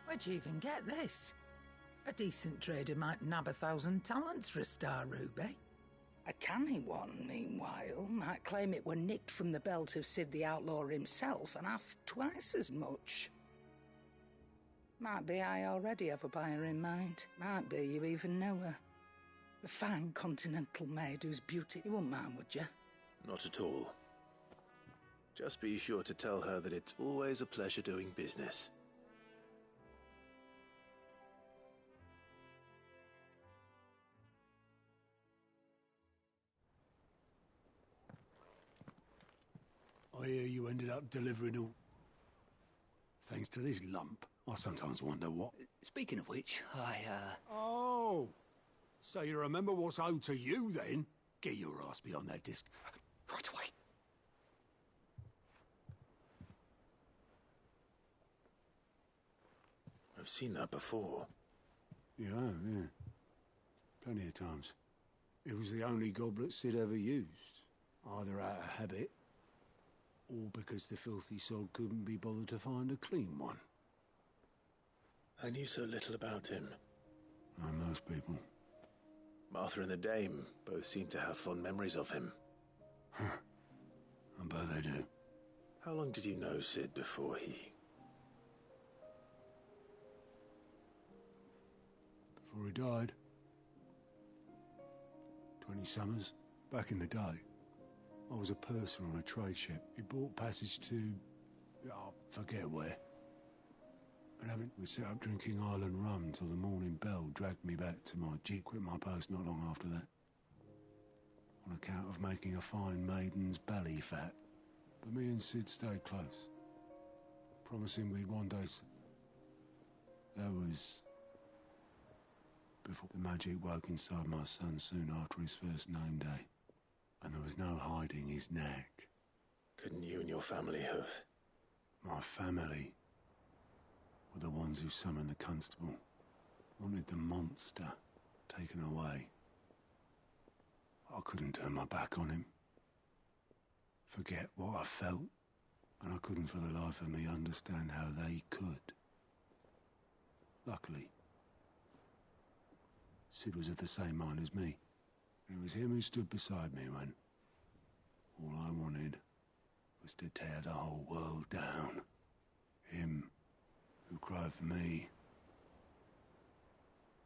Where'd you even get this? A decent trader might nab 1,000 talents for a star ruby. A canny one, meanwhile, might claim it were nicked from the belt of Sid the Outlaw himself and ask twice as much. Might be I already have a buyer in mind. Might be you even know her. A fine continental maid whose beauty you wouldn't mind, would you?
Not at all. Just be sure to tell her that it's always a pleasure doing business.
I hear you ended up delivering all... Thanks to this lump. I sometimes wonder what...
Speaking of which,
Oh! So you remember what's owed to you, then? Get your ass behind that disc.
Right away.
I've seen that before.
You have, yeah. Plenty of times. It was the only goblet Sid ever used. Either out of habit, or because the filthy sod couldn't be bothered to find a clean one.
I knew so little about him.
Like most people.
Martha and the Dame both seem to have fond memories of him.
I bet they do.
How long did you know Sid before he...
Before he died. 20 summers. Back in the day. I was a purser on a trade ship. He bought passage to... I forget where. And having we set up drinking island rum till the morning bell dragged me back to my jeep. Quit my post not long after that. On account of making a fine maiden's belly fat. But me and Sid stayed close. Promising we'd one day... That was... before the magic woke inside my son soon after his first name day. And there was no hiding his knack.
Couldn't you and your family have...
My family were the ones who summoned the constable. Wanted the monster taken away. I couldn't turn my back on him. Forget what I felt. And I couldn't for the life of me understand how they could. Luckily, Sid was of the same mind as me. It was him who stood beside me when all I wanted was to tear the whole world down. Him who cried for me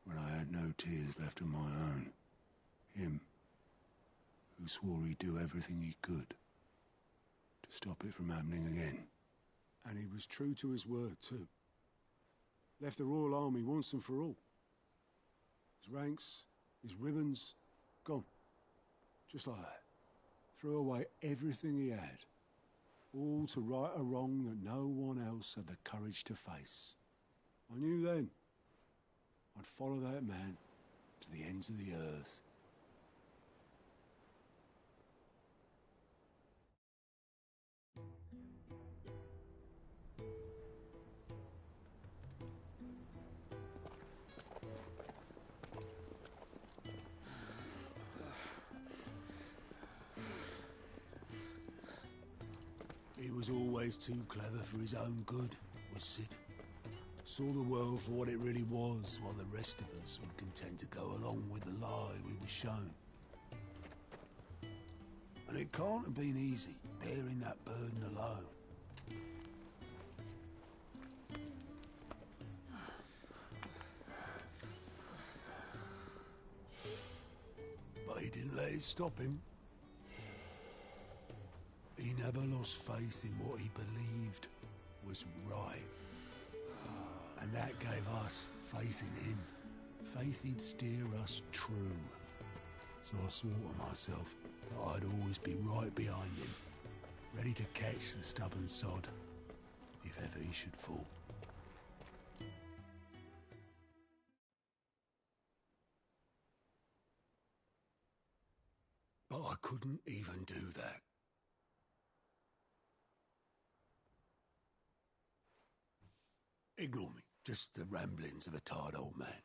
when I had no tears left of my own. Him who swore he'd do everything he could to stop it from happening again. And he was true to his word, too. Left the Royal Army once and for all. His ranks, his ribbons, gone. Just like that. Threw away everything he had. All to right a wrong that no one else had the courage to face. I knew then I'd follow that man to the ends of the earth. He was always too clever for his own good, was Sid. Saw the world for what it really was, while the rest of us were content to go along with the lie we were shown. And it can't have been easy, bearing that burden alone. But he didn't let it stop him. He never lost faith in what he believed was right. And that gave us faith in him. Faith he'd steer us true. So I swore to myself that I'd always be right behind him, ready to catch the stubborn sod, if ever he should fall. But I couldn't even do that. Ignore me. Just the ramblings of a tired old man.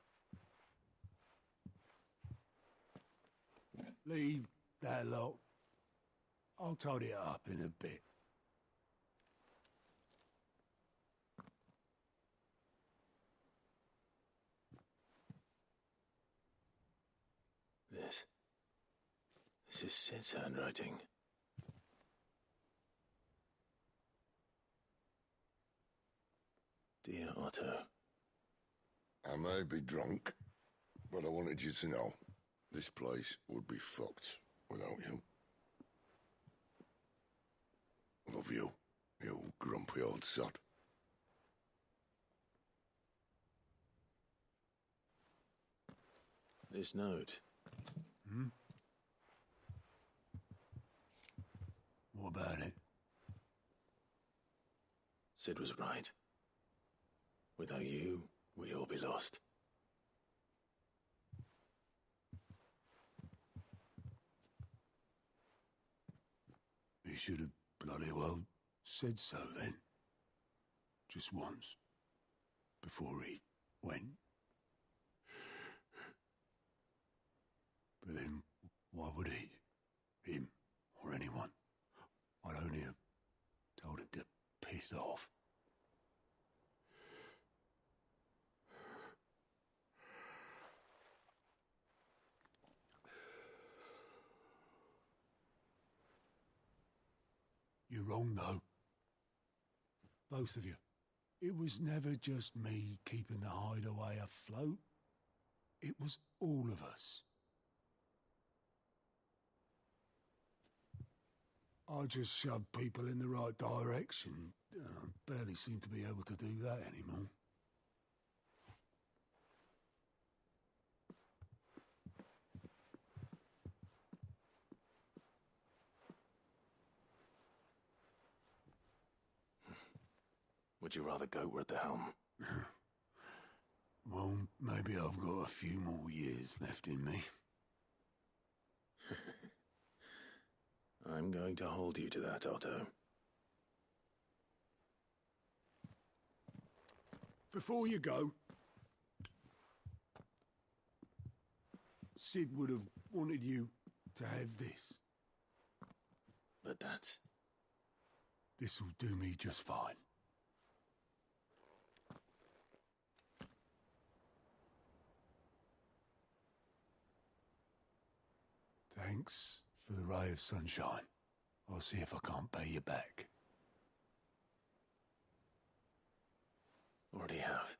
Leave that lot. I'll tidy it up in a bit.
This is Sid's handwriting. Dear Otto.
I may be drunk, but I wanted you to know this place would be fucked without you. Love you, you grumpy old sod.
This note.
Hmm? What about it?
Sid was right. Without you, we'd all be lost.
He should have bloody well said so then. Just once. Before he went. But then, why would he? Him, or anyone? I'd only have told him to piss off. You're wrong, though. Both of you. It was never just me keeping the hideaway afloat. It was all of us. I just shoved people in the right direction, and I barely seem to be able to do that anymore.
Would you rather go at the helm?
Well, maybe I've got a few more years left in me.
I'm going to hold you to that, Otto.
Before you go, Sid would have wanted you to have this.
But that's...
This'll do me just fine. Thanks for the ray of sunshine. I'll see if I can't pay you back.
Already have.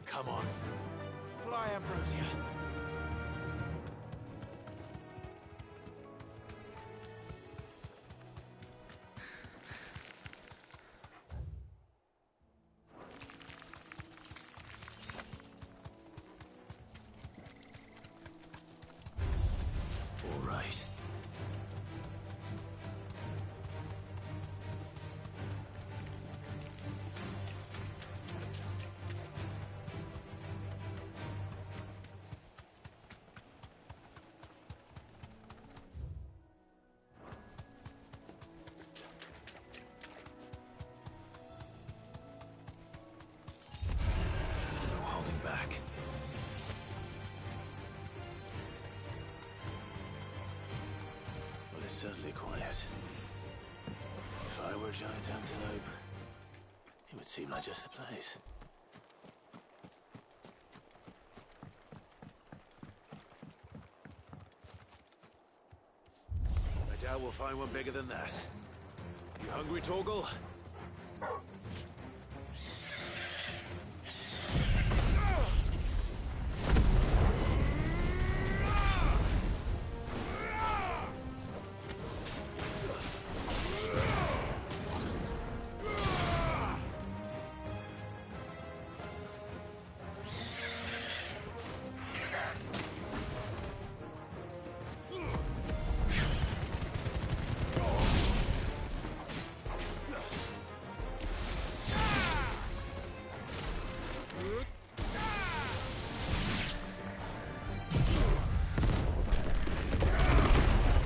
Come on. Fly, Ambrosia. All right. No holding back. Well, it's certainly quiet. If I were a giant antelope, it would seem like just the place. I doubt we'll find one bigger than that. You hungry, Torgal?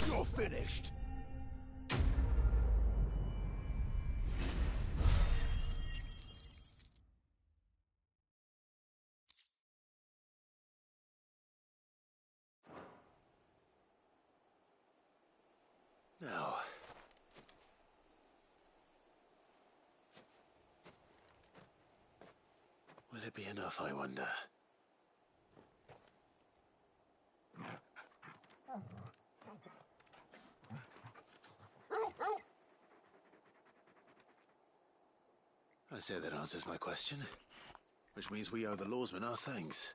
You're finished.
Now. Will it be enough, I wonder? I say that answers my question. Which means we owe the lawsmen our thanks.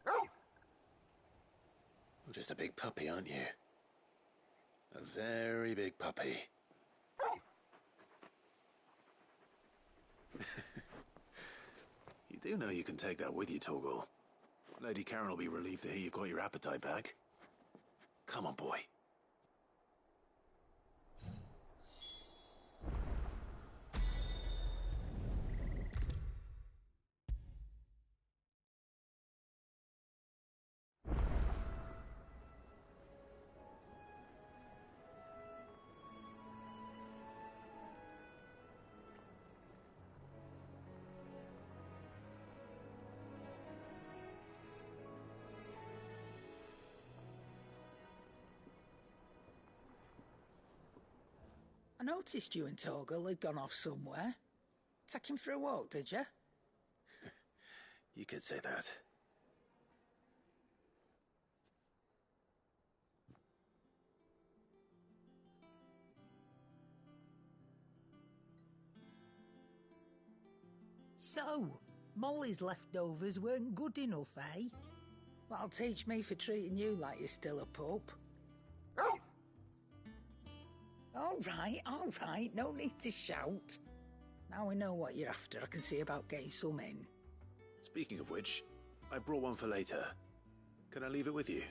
You're just a big puppy, aren't you? A very big puppy. You do know you can take that with you, Torgal. Lady Karen will be relieved to hear you've got your appetite back. Come on, boy.
I noticed you and Torgal had gone off somewhere. Take him for a walk, did you?
You could say that.
So, Molly's leftovers weren't good enough, eh? That'll teach me for treating you like you're still a pup. All right, no need to shout. Now we know what you're after, I can see about getting some in.
Speaking of which, I brought one for later. Can I leave it with you?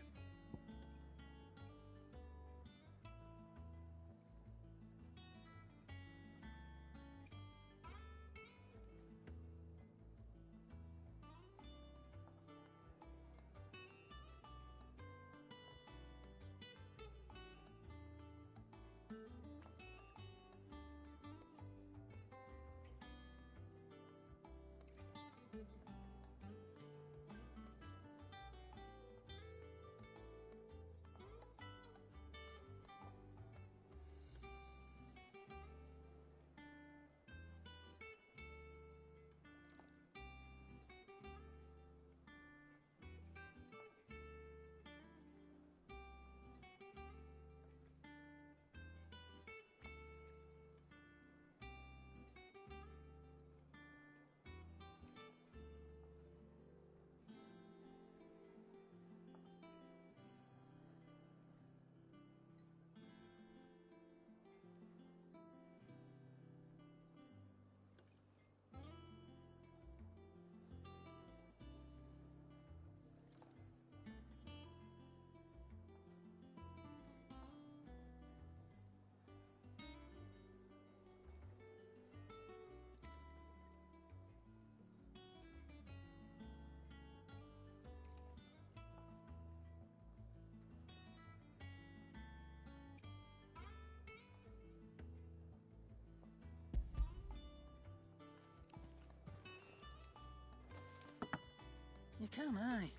can, aye.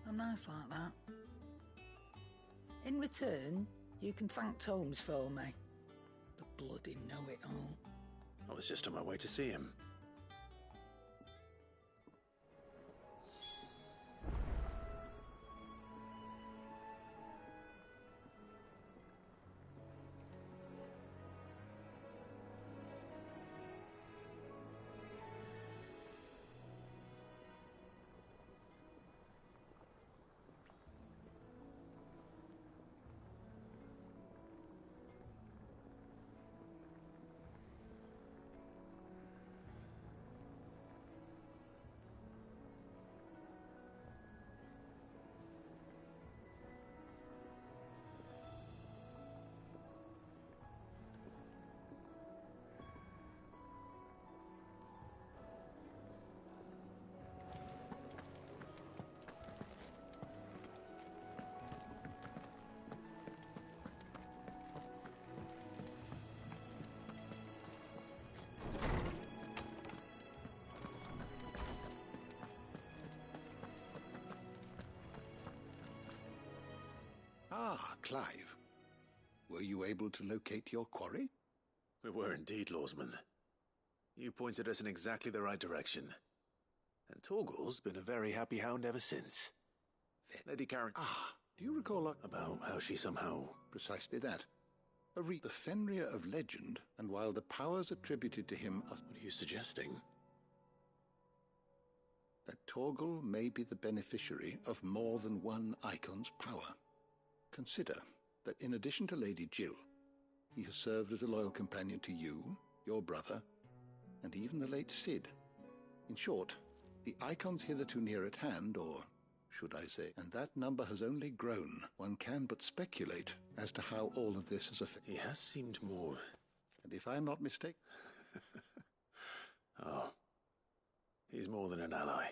I'm nice like that. In return, you can thank Tomes for me. The bloody know-it-all.
I was just on my way to see him.
Ah, Clive. Were you able to locate your quarry?
We were indeed, Lawsman. You pointed us in exactly the right direction. And Torgal's been a very happy hound ever since. Lady Karen...
Ah, do you recall
about how she somehow...
Precisely that. The Fenrir of legend, and while the powers attributed to him are...
What are you suggesting?
That Torgal may be the beneficiary of more than one Icon's power. Consider that in addition to Lady Jill, he has served as a loyal companion to you, your brother, and even the late Cid. In short, the Icons hitherto near at hand, or should I say, and that number has only grown. One can but speculate as to how all of this has affected.
He has seemed more...
And if I'm not mistaken...
Oh, he's more than an ally.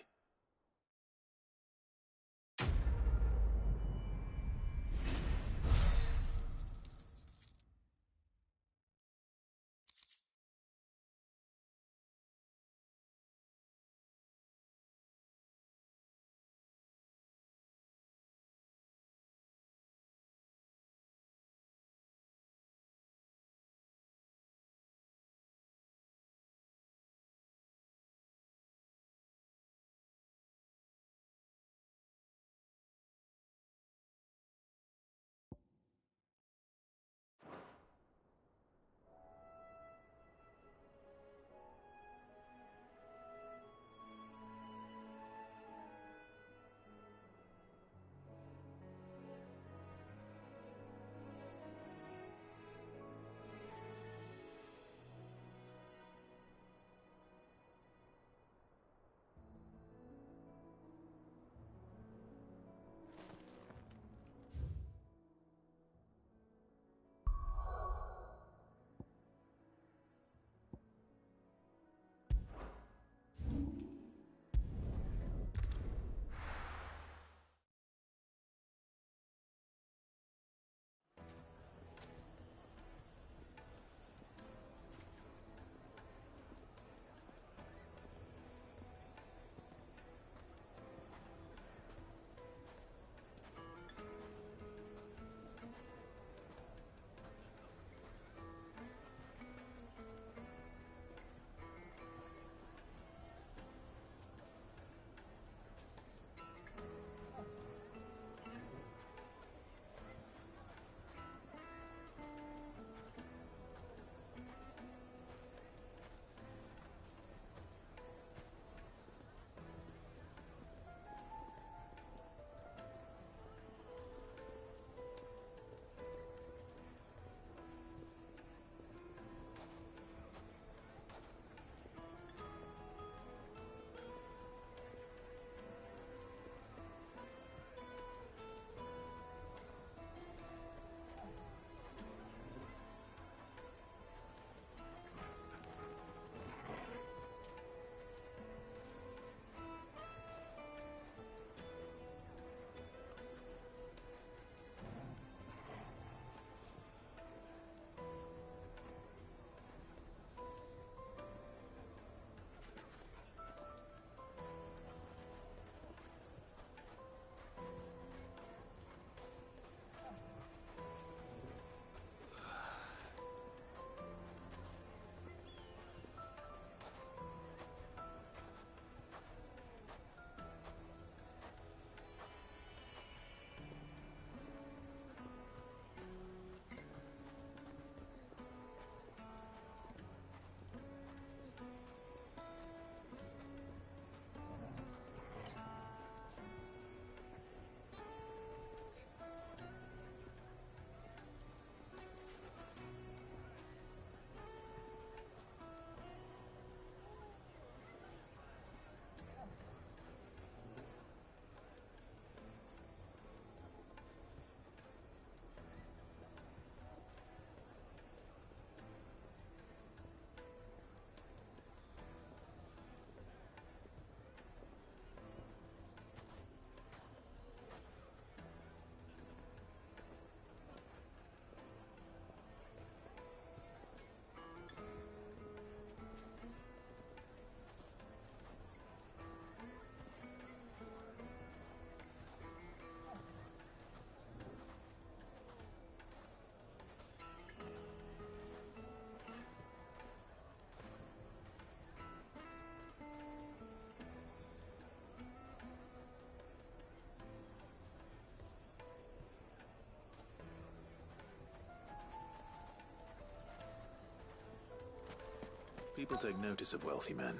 People take notice of wealthy men.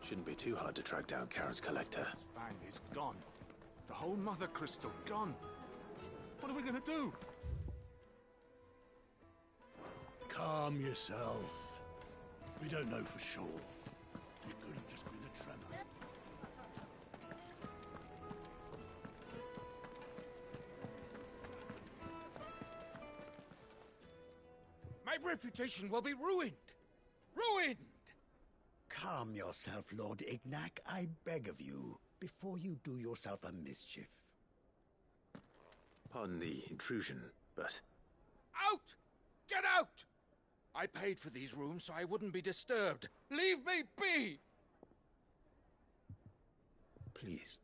Shouldn't be too hard to track down Karen's collector.
Fang is gone. The whole Mother Crystal gone. What are we gonna do?
Calm yourself. We don't know for sure. It could have just been a tremor.
My reputation will be ruined! Ruined!
Calm yourself, Lord Ignac, I beg of you, before you do yourself a mischief.
Pardon the intrusion, but...
Out! Get out! I paid for these rooms so I wouldn't be disturbed. Leave me be!
Please,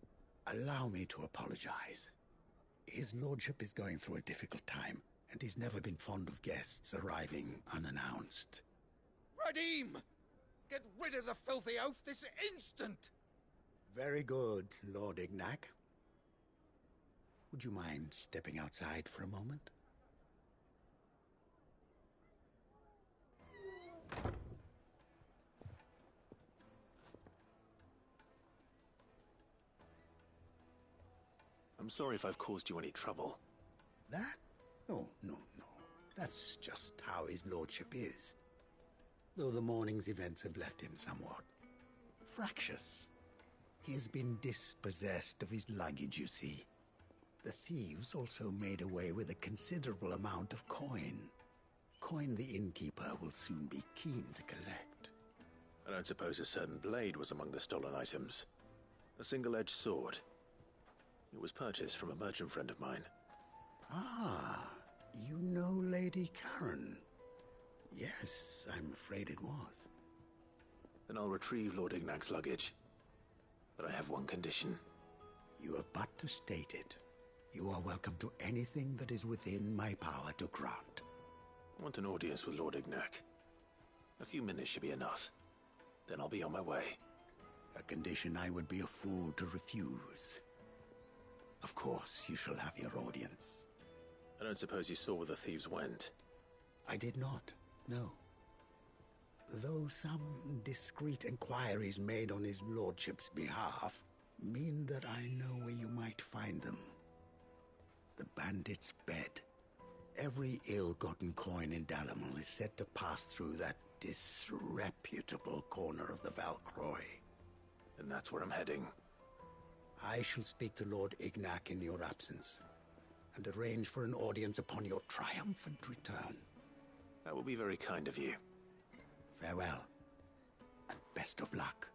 allow me to apologize. His lordship is going through a difficult time, and he's never been fond of guests arriving unannounced.
Radim! Get rid of the filthy oaf this instant!
Very good, Lord Ignac. Would you mind stepping outside for a moment?
I'm sorry if I've caused you any trouble.
That? Oh, no. That's just how his lordship is. Though the morning's events have left him somewhat fractious. He has been dispossessed of his luggage, you see. The thieves also made away with a considerable amount of coin. Coin the innkeeper will soon be keen to collect.
I don't suppose a certain blade was among the stolen items. A single-edged sword. It was purchased from a merchant friend of mine.
Ah, you know Lady Karen. Yes, I'm afraid it was.
Then I'll retrieve Lord Ignac's luggage. But I have one condition.
You have but to state it. You are welcome to anything that is within my power to grant.
I want an audience with Lord Ignac. A few minutes should be enough. Then I'll be on my way.
A condition I would be a fool to refuse. Of course, you shall have your audience.
I don't suppose you saw where the thieves went?
I did not, no. Though some discreet inquiries made on his lordship's behalf mean that I know where you might find them. The bandit's bed. Every ill-gotten coin in Dalamel is said to pass through that disreputable corner of the Valcroy.
And that's where I'm heading.
I shall speak to Lord Ignac in your absence, and arrange for an audience upon your triumphant return.
That will be very kind of you.
Farewell, and best of luck.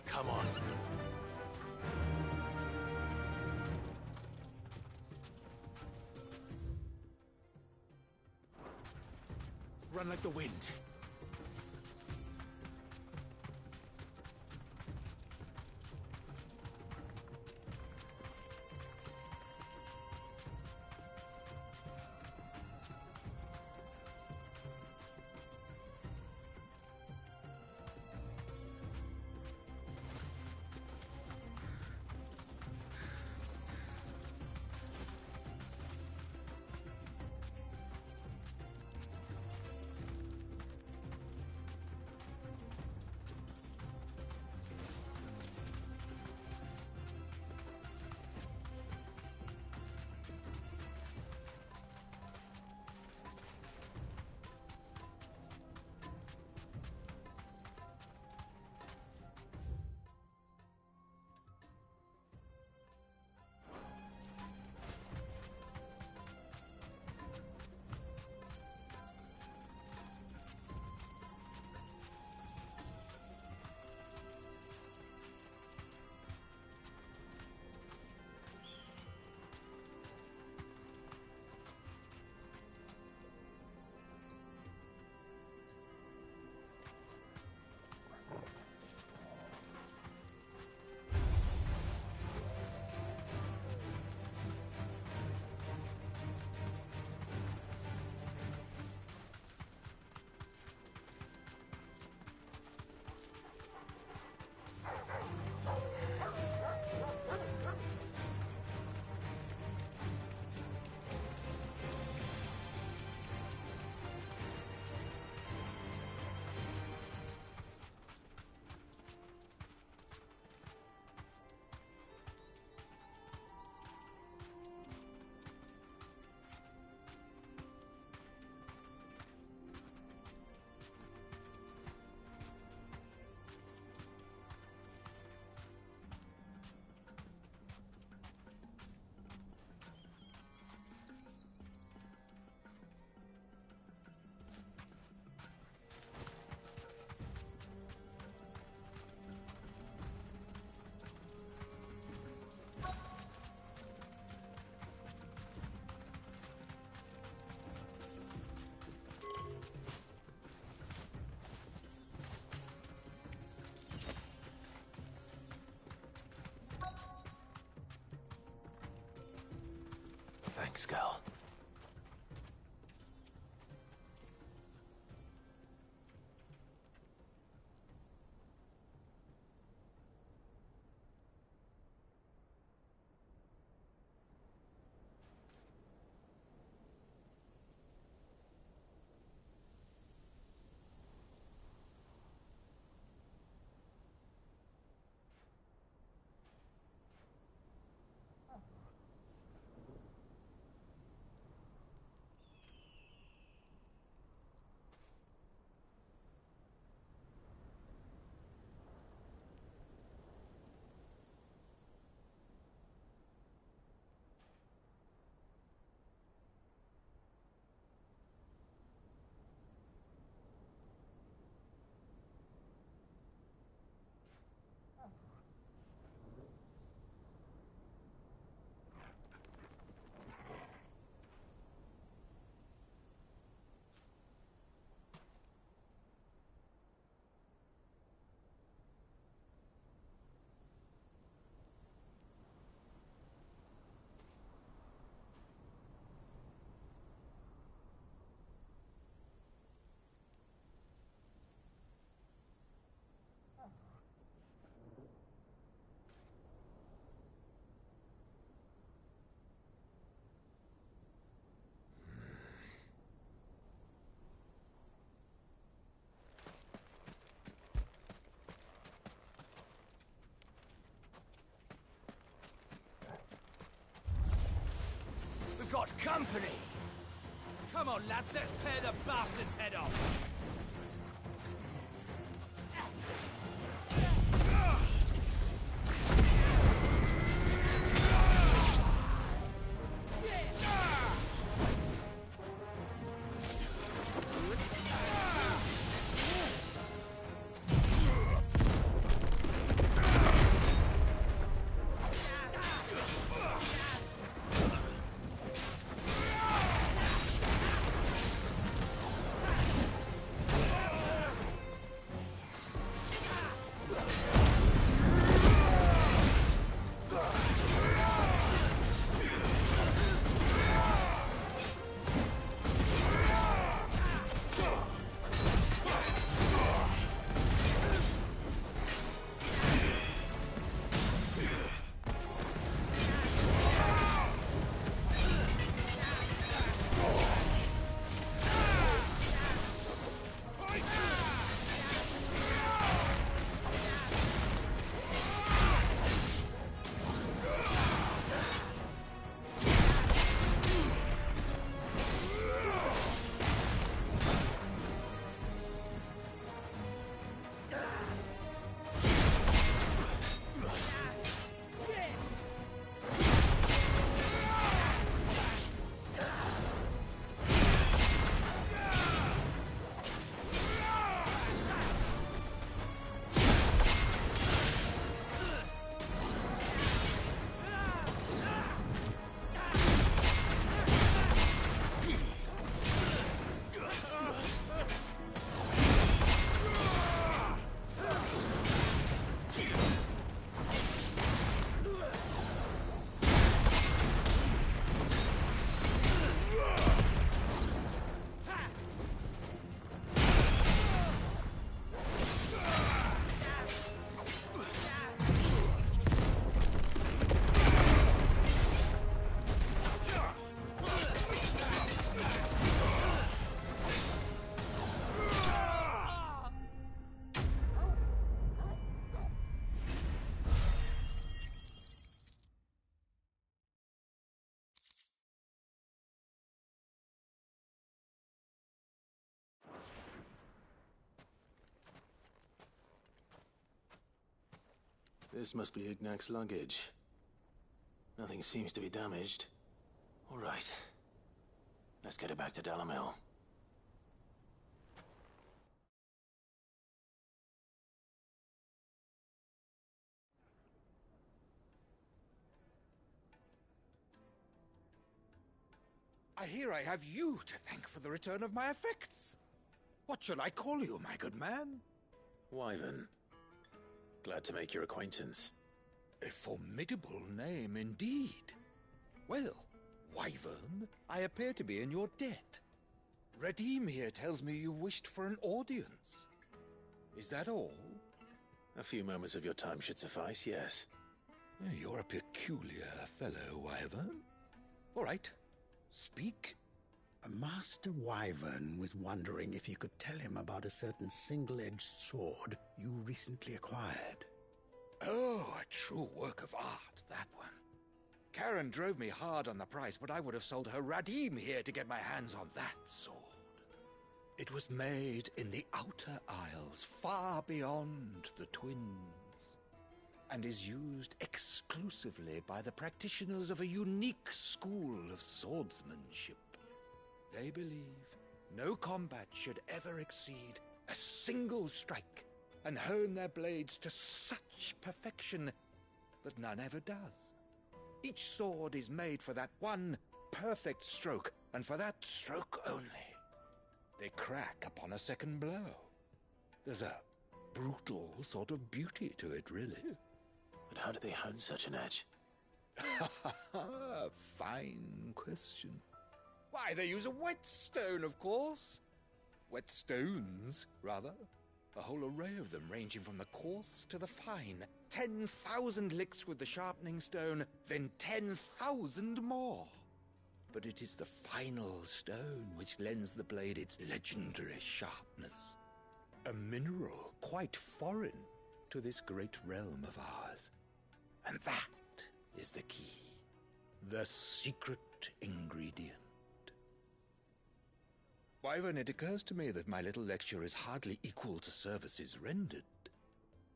Come on.
Run like the wind.
Thanks, Gal.
We've got company! Come on, lads, let's tear the bastard's head off!
This must be Ignac's luggage. Nothing seems to be damaged. All right. Let's get it back to Dalamil.
I hear I have you to thank for the return of my effects. What shall I call you, my good man?
Wyvern. Glad to make your acquaintance.
A formidable name indeed. Well, Wyvern, I appear to be in your debt. Redeem here tells me you wished for an audience. Is that all?
A few moments of your time should suffice, yes.
You're a peculiar fellow, Wyvern. All right, speak.
Master Wyvern was wondering if you could tell him about a certain single-edged sword you recently acquired.
Oh, a true work of art, that one. Karen drove me hard on the price, but I would have sold her Radim here to get my hands on that sword. It was made in the Outer Isles, far beyond the Twins, and is used exclusively by the practitioners of a unique school of swordsmanship. They believe no combat should ever exceed a single strike, and hone their blades to such perfection that none ever does. Each sword is made for that one perfect stroke, and for that stroke only. They crack upon a second blow. There's a brutal sort of beauty to it, really.
But how do they hone such an edge?
Fine question. Why, they use a whetstone, of course. Whetstones, rather. A whole array of them, ranging from the coarse to the fine. 10,000 licks with the sharpening stone, then 10,000 more. But it is the final stone which lends the blade its legendary sharpness. A mineral quite foreign to this great realm of ours. And that is the key. The secret ingredient. Wyvern, it occurs to me that my little lecture is hardly equal to services rendered.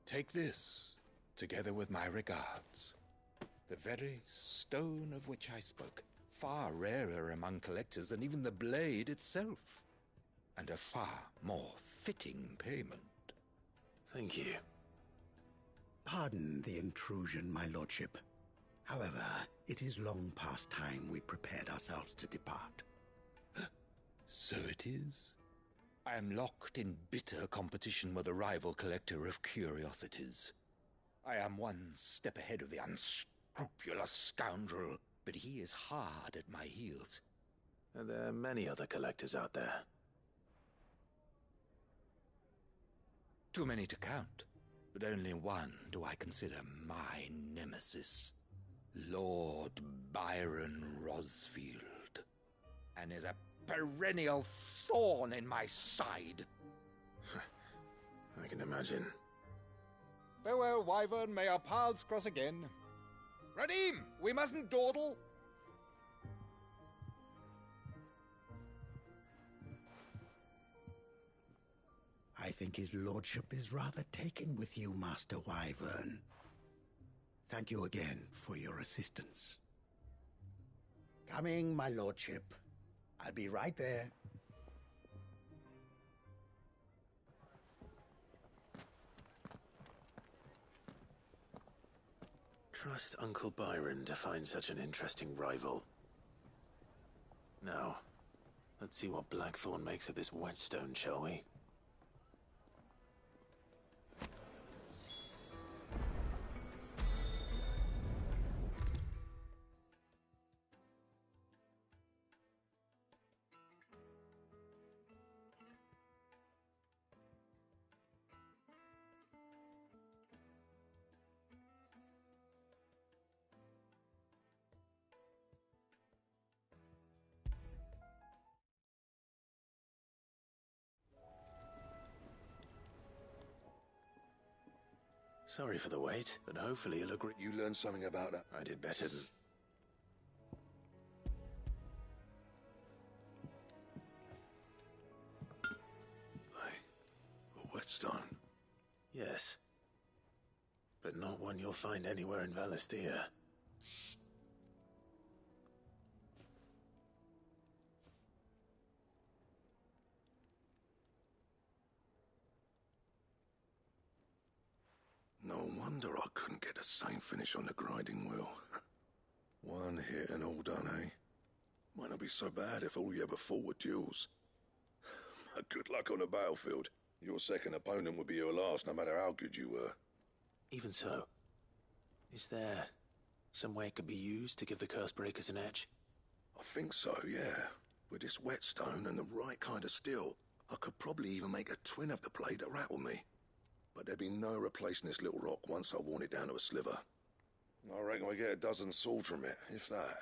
Take this, together with my regards. The very stone of which I spoke, far rarer among collectors than even the blade itself, and a far more fitting payment.
Thank you.
Pardon the intrusion, my lordship. However, it is long past time we prepared ourselves to depart.
So it is. I am locked in bitter competition with a rival collector of curiosities. I am one step ahead of the unscrupulous scoundrel, but he is hard at my heels.
Are there many other collectors out there?
Too many to count, but only one do I consider my nemesis. Lord Byron Rosfield. And is a perennial thorn in my side.
I can imagine.
Farewell, Wyvern. May our paths cross again. Radim, we mustn't dawdle.
I think his lordship is rather taken with you, Master Wyvern. Thank you again for your assistance. Coming, my lordship. I'll be right there.
Trust Uncle Byron to find such an interesting rival. Now, let's see what Blackthorn makes of this whetstone, shall we? Sorry for the wait, but hopefully you'll agree.
You learned something about that?
I did better than...
A whetstone?
Yes. But not one you'll find anywhere in Valisthea.
No wonder I couldn't get the same finish on the grinding wheel. One hit and all done, eh? Might not be so bad if all you ever fought were duels. Good luck on the battlefield. Your second opponent would be your last, no matter how good you were.
Even so, is there some way it could be used to give the Cursebreakers an edge?
I think so, yeah. With this whetstone and the right kind of steel, I could probably even make a twin of the blade that rattled me. But there'd be no replacing this little rock once I worn it down to a sliver. I reckon we get a dozen swords from it, if that.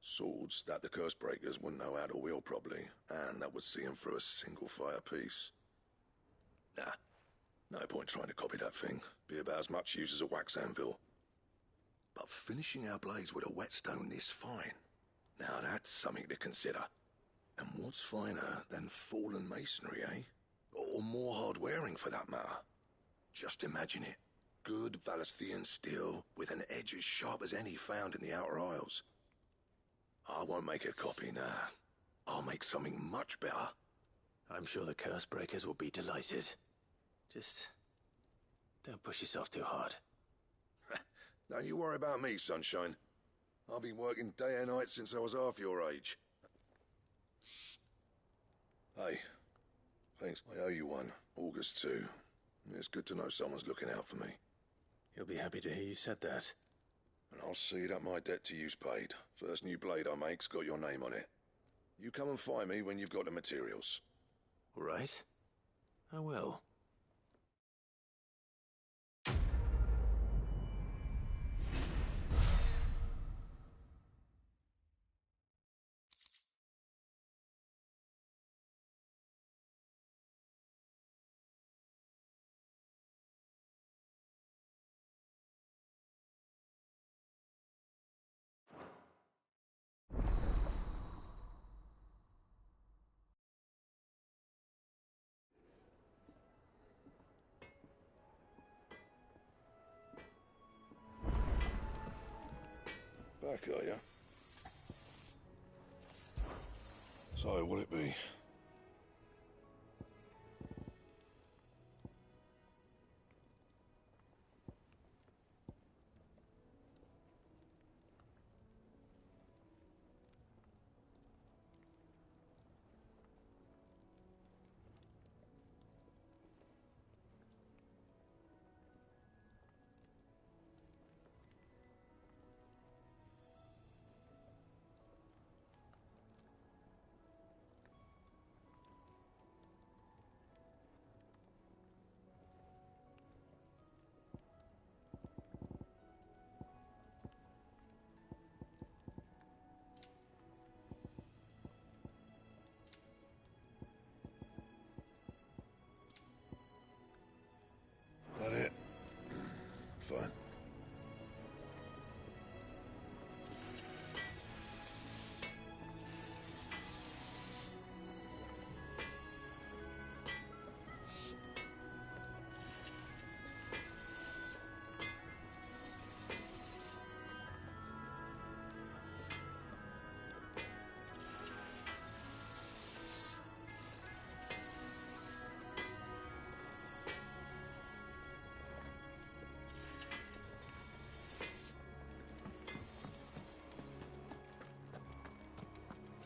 Swords that the curse breakers wouldn't know how to wield properly, and that would see them through a single fire piece. Nah, no point trying to copy that thing. Be about as much use as a wax anvil. But finishing our blades with a whetstone this fine, now that's something to consider. And what's finer than fallen masonry, eh? Or more hard-wearing, for that matter. Just imagine it. Good Valisthian steel with an edge as sharp as any found in the Outer Isles. I won't make a copy, nah. I'll make something much better.
I'm sure the curse breakers will be delighted. Just don't push yourself too hard.
Don't you worry about me, sunshine. I've been working day and night since I was half your age. Hey, thanks. I owe you one. August 2. It's good to know someone's looking out for me.
He'll be happy to hear you said that.
And I'll see that my debt to you's paid. First new blade I make's got your name on it. You come and find me when you've got the materials.
All right. I will.
Back, are you? So, what'll it be? That it? Fine.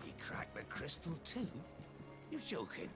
He cracked the crystal too? You're joking.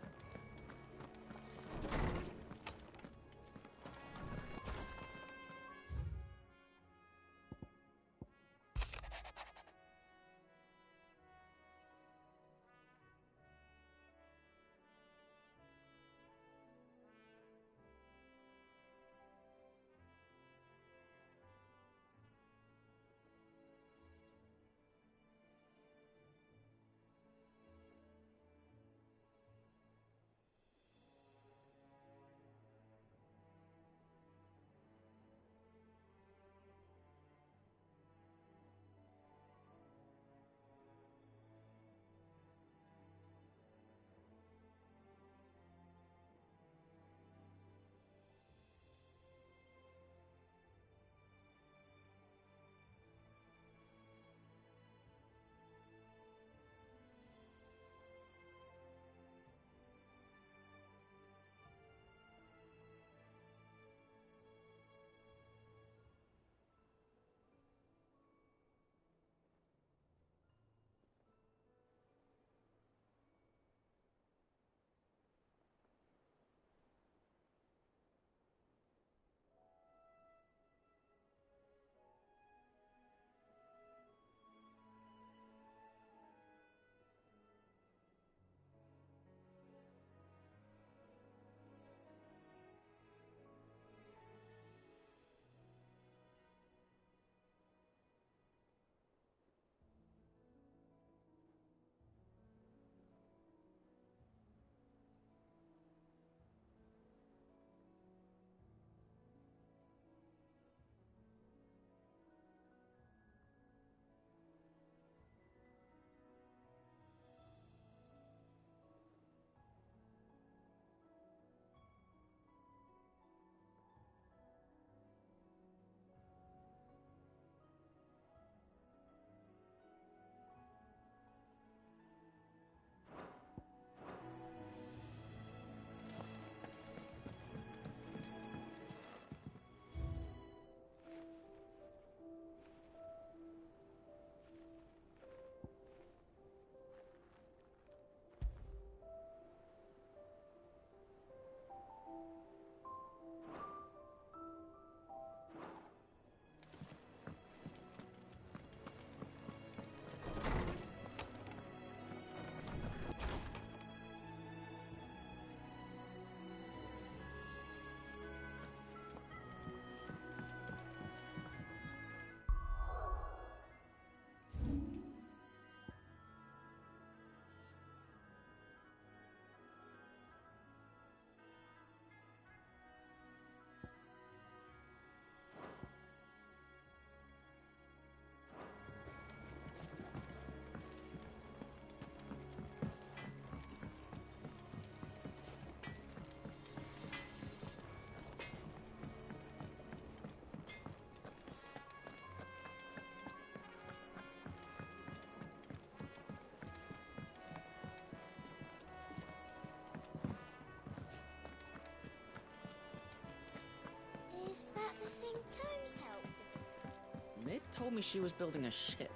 Is that the thing Tomes helped?
Mid told me she was building a ship.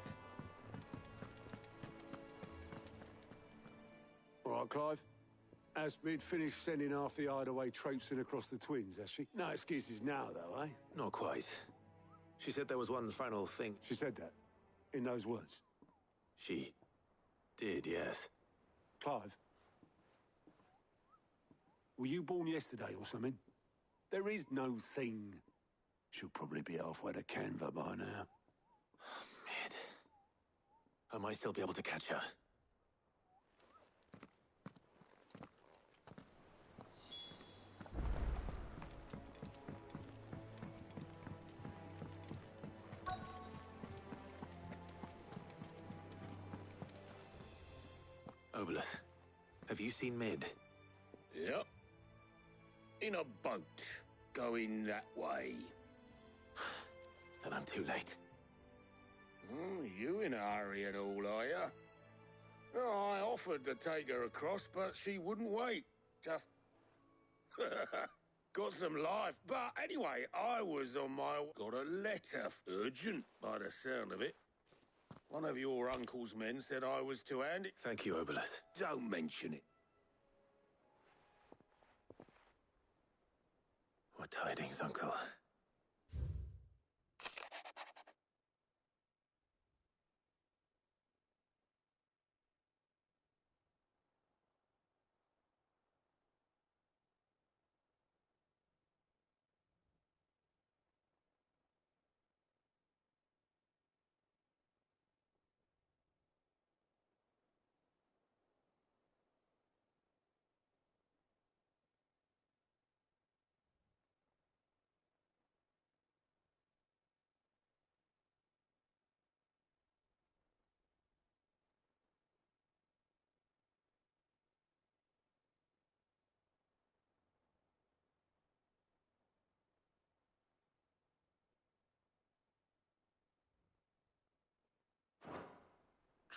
All right, Clive. Has Mid finished sending half the hideaway traipsing across the twins, has she? No excuses now, though, eh?
Not quite. She said there was one final thing.
She said that? In those words?
She did, yes.
Clive? Were you born yesterday or something? There is no thing. She'll probably be halfway to Canva by now.
Mid. I might still be able to catch her. Obelith, have you seen Mid?
Yep. In a boat, going that way.
Then I'm too late.
Oh, you in a hurry at all, are you? Oh, I offered to take her across, but she wouldn't wait. Just... got some life. But anyway, I was on my... Got a letter. Urgent, by the sound of it. One of your uncle's men said I was to hand it.
Thank you, Obelith.
Don't mention it.
What tidings, Uncle?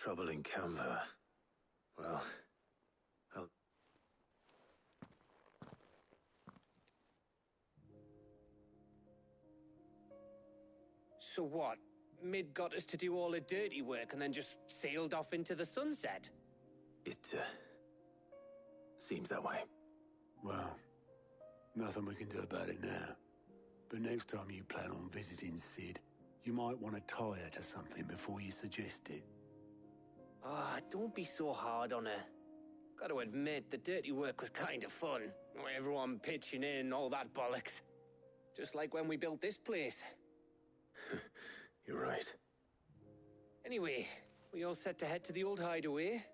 Trouble in Canva. Well, I'll...
So what? Mid got us to do all the dirty work and then just sailed off into the sunset?
It, seems that way.
Well, nothing we can do about it now. But next time you plan on visiting Sid, you might want to tie her to something before you suggest it.
Ah, don't be so hard on her. Got to admit, the dirty work was kind of fun. Everyone pitching in, all that bollocks. Just like when we built this place.
You're right.
Anyway, we all set to head to the old hideaway.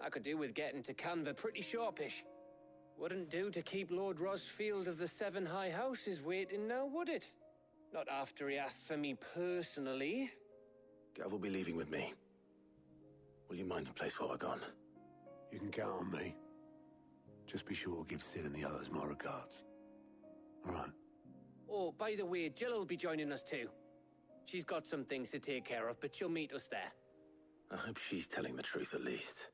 I could do with getting to Canva pretty sharpish. Wouldn't do to keep Lord Rosfield of the Seven High Houses waiting now, would it? Not after he asked for me personally.
Gav will be leaving with me. Will you mind the place while we're gone?
You can count on me. Just be sure to give Sid and the others my regards. All right.
Oh, by the way, Jill will be joining us too. She's got some things to take care of, but she'll meet us there.
I hope she's telling the truth at least.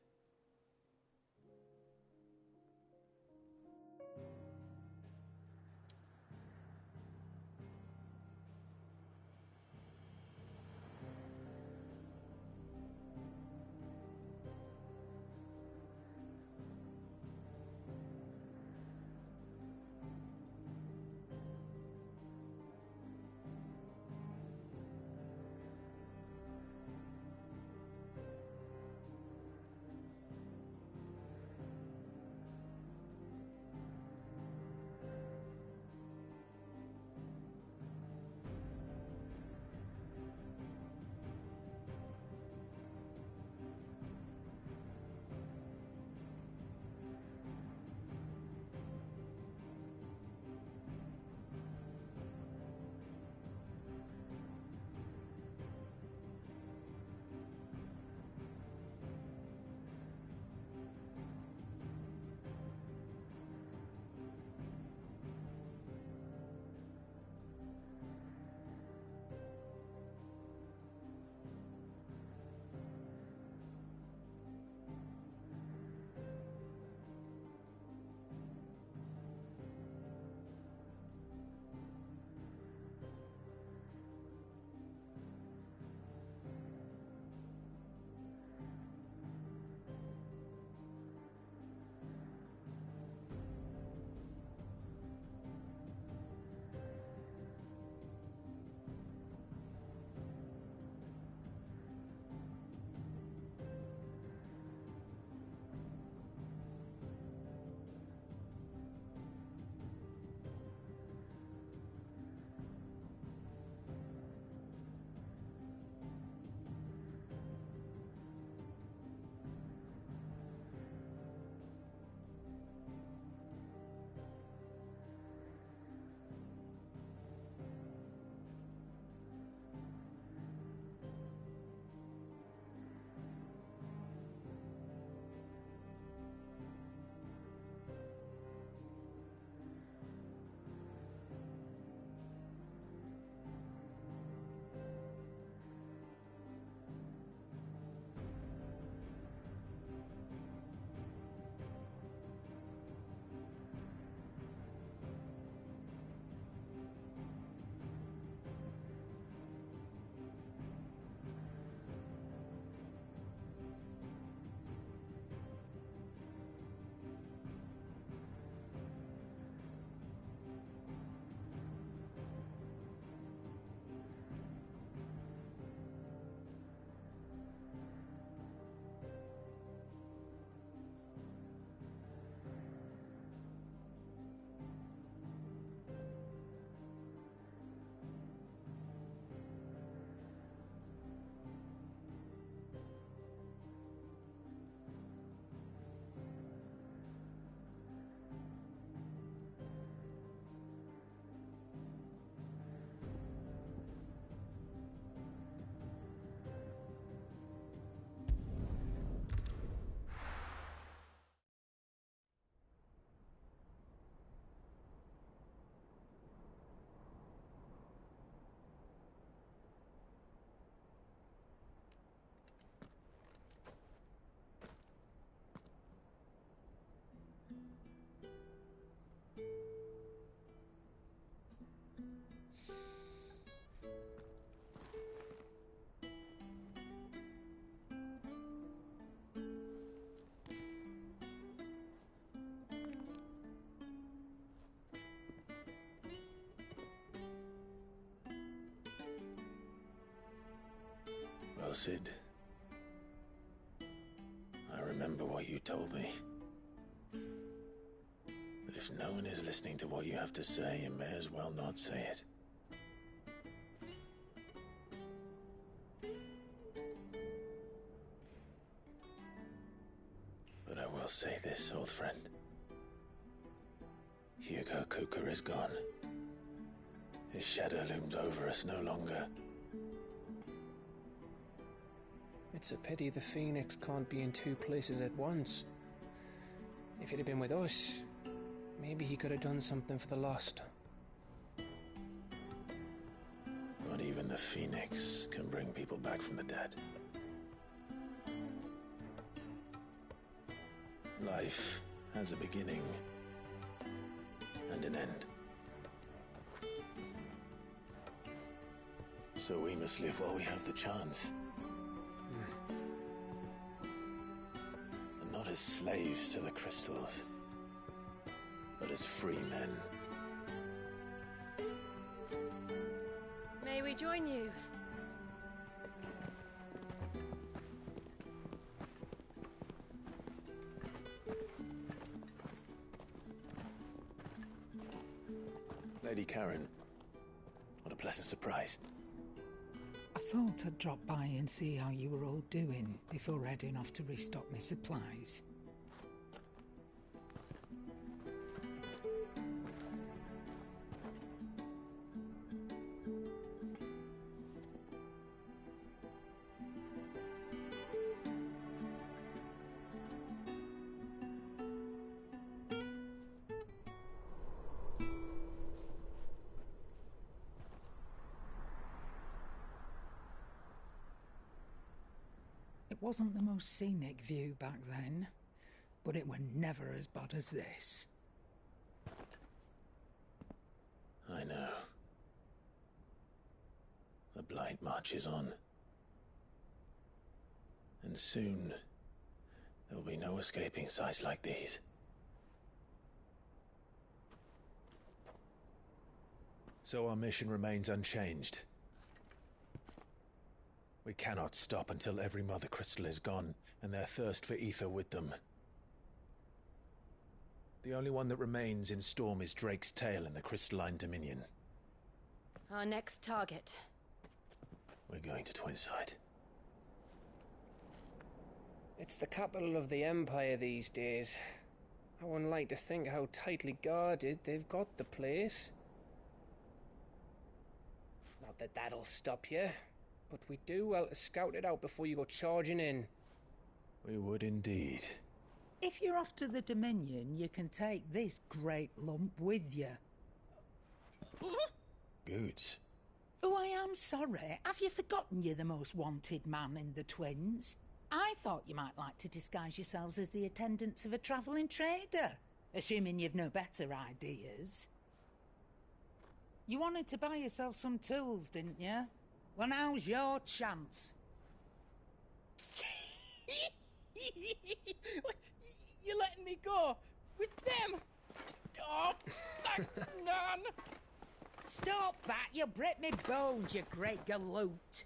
Well, Sid, I remember what you told me. That if no one is listening to what you have to say, you may as well not say it. But I will say this, old friend. Hugo Cooker is gone. His shadow looms over us no longer.
It's a pity the Phoenix can't be in two places at once. If he'd have been with us, maybe he could have done something for the lost.
Not even the Phoenix can bring people back from the dead. Life has a beginning and an end. So we must live while we have the chance. And not as slaves to the crystals, but as free men.
May we join you?
Lady Karen, what a pleasant surprise.
I thought I'd drop by and see how you were all doing before heading off to restock my supplies. It wasn't the most scenic view back then, but it were never as bad as this.
I know. The Blight marches on. And soon, there will be no escaping sights like these. So our mission remains unchanged. We cannot stop until every Mother Crystal is gone, and their thirst for ether with them. The only one that remains in Storm is Drake's Tail in the Crystalline Dominion.
Our next target.
We're going to Twinside.
It's the capital of the Empire these days. I wouldn't like to think how tightly guarded they've got the place. Not that that'll stop you. But we do well to scout it out before you go charging in.
We would indeed.
If you're off to the Dominion, you can take this great lump with you.
Goods.
Oh, I am sorry. Have you forgotten you're the most wanted man in the Twins? I thought you might like to disguise yourselves as the attendants of a travelling trader, assuming you've no better ideas. You wanted to buy yourself some tools, didn't you? Well, now's your chance.
You're letting me go? With them? Oh, thanks, Nan!
Stop that! You'll break me bones, you great galoot!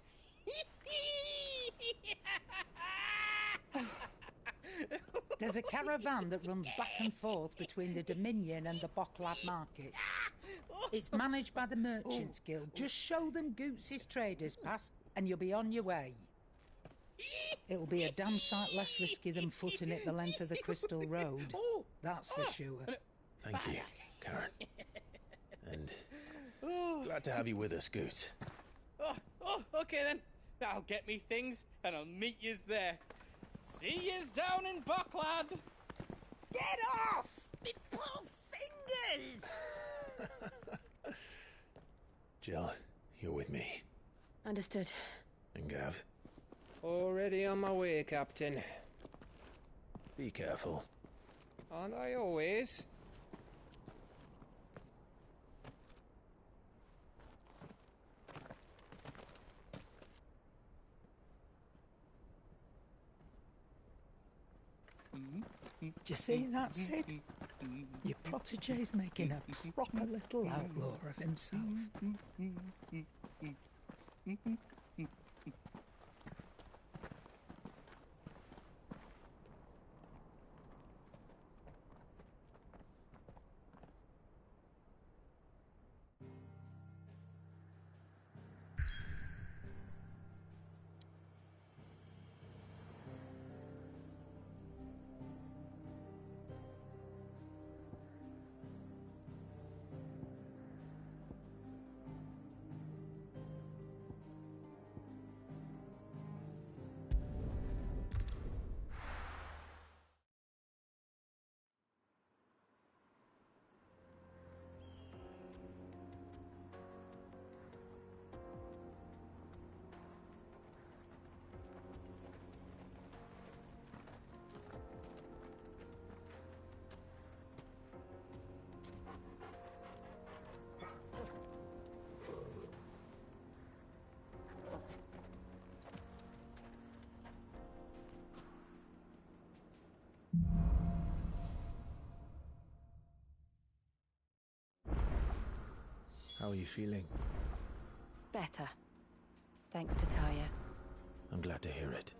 There's a caravan that runs back and forth between the Dominion and the Bocklad markets. It's managed by the Merchants Guild. Just show them Goots' traders pass and you'll be on your way. It'll be a damn sight less risky than footing it the length of the Crystal Road. That's for sure.
Thank you, Karen. And glad to have you with us, Goots.
Okay then. I'll get me things and I'll meet yous there. See yous down in Bocklad.
Get off! Me poor fingers!
Jill, you're with me.
Understood.
And Gav?
Already on my way, Captain.
Be careful.
Aren't I always?
Do you see that, Sid? Your protege's making a proper little outlaw of himself.
How are you feeling?
Better. Thanks to Taya.
I'm glad to hear it.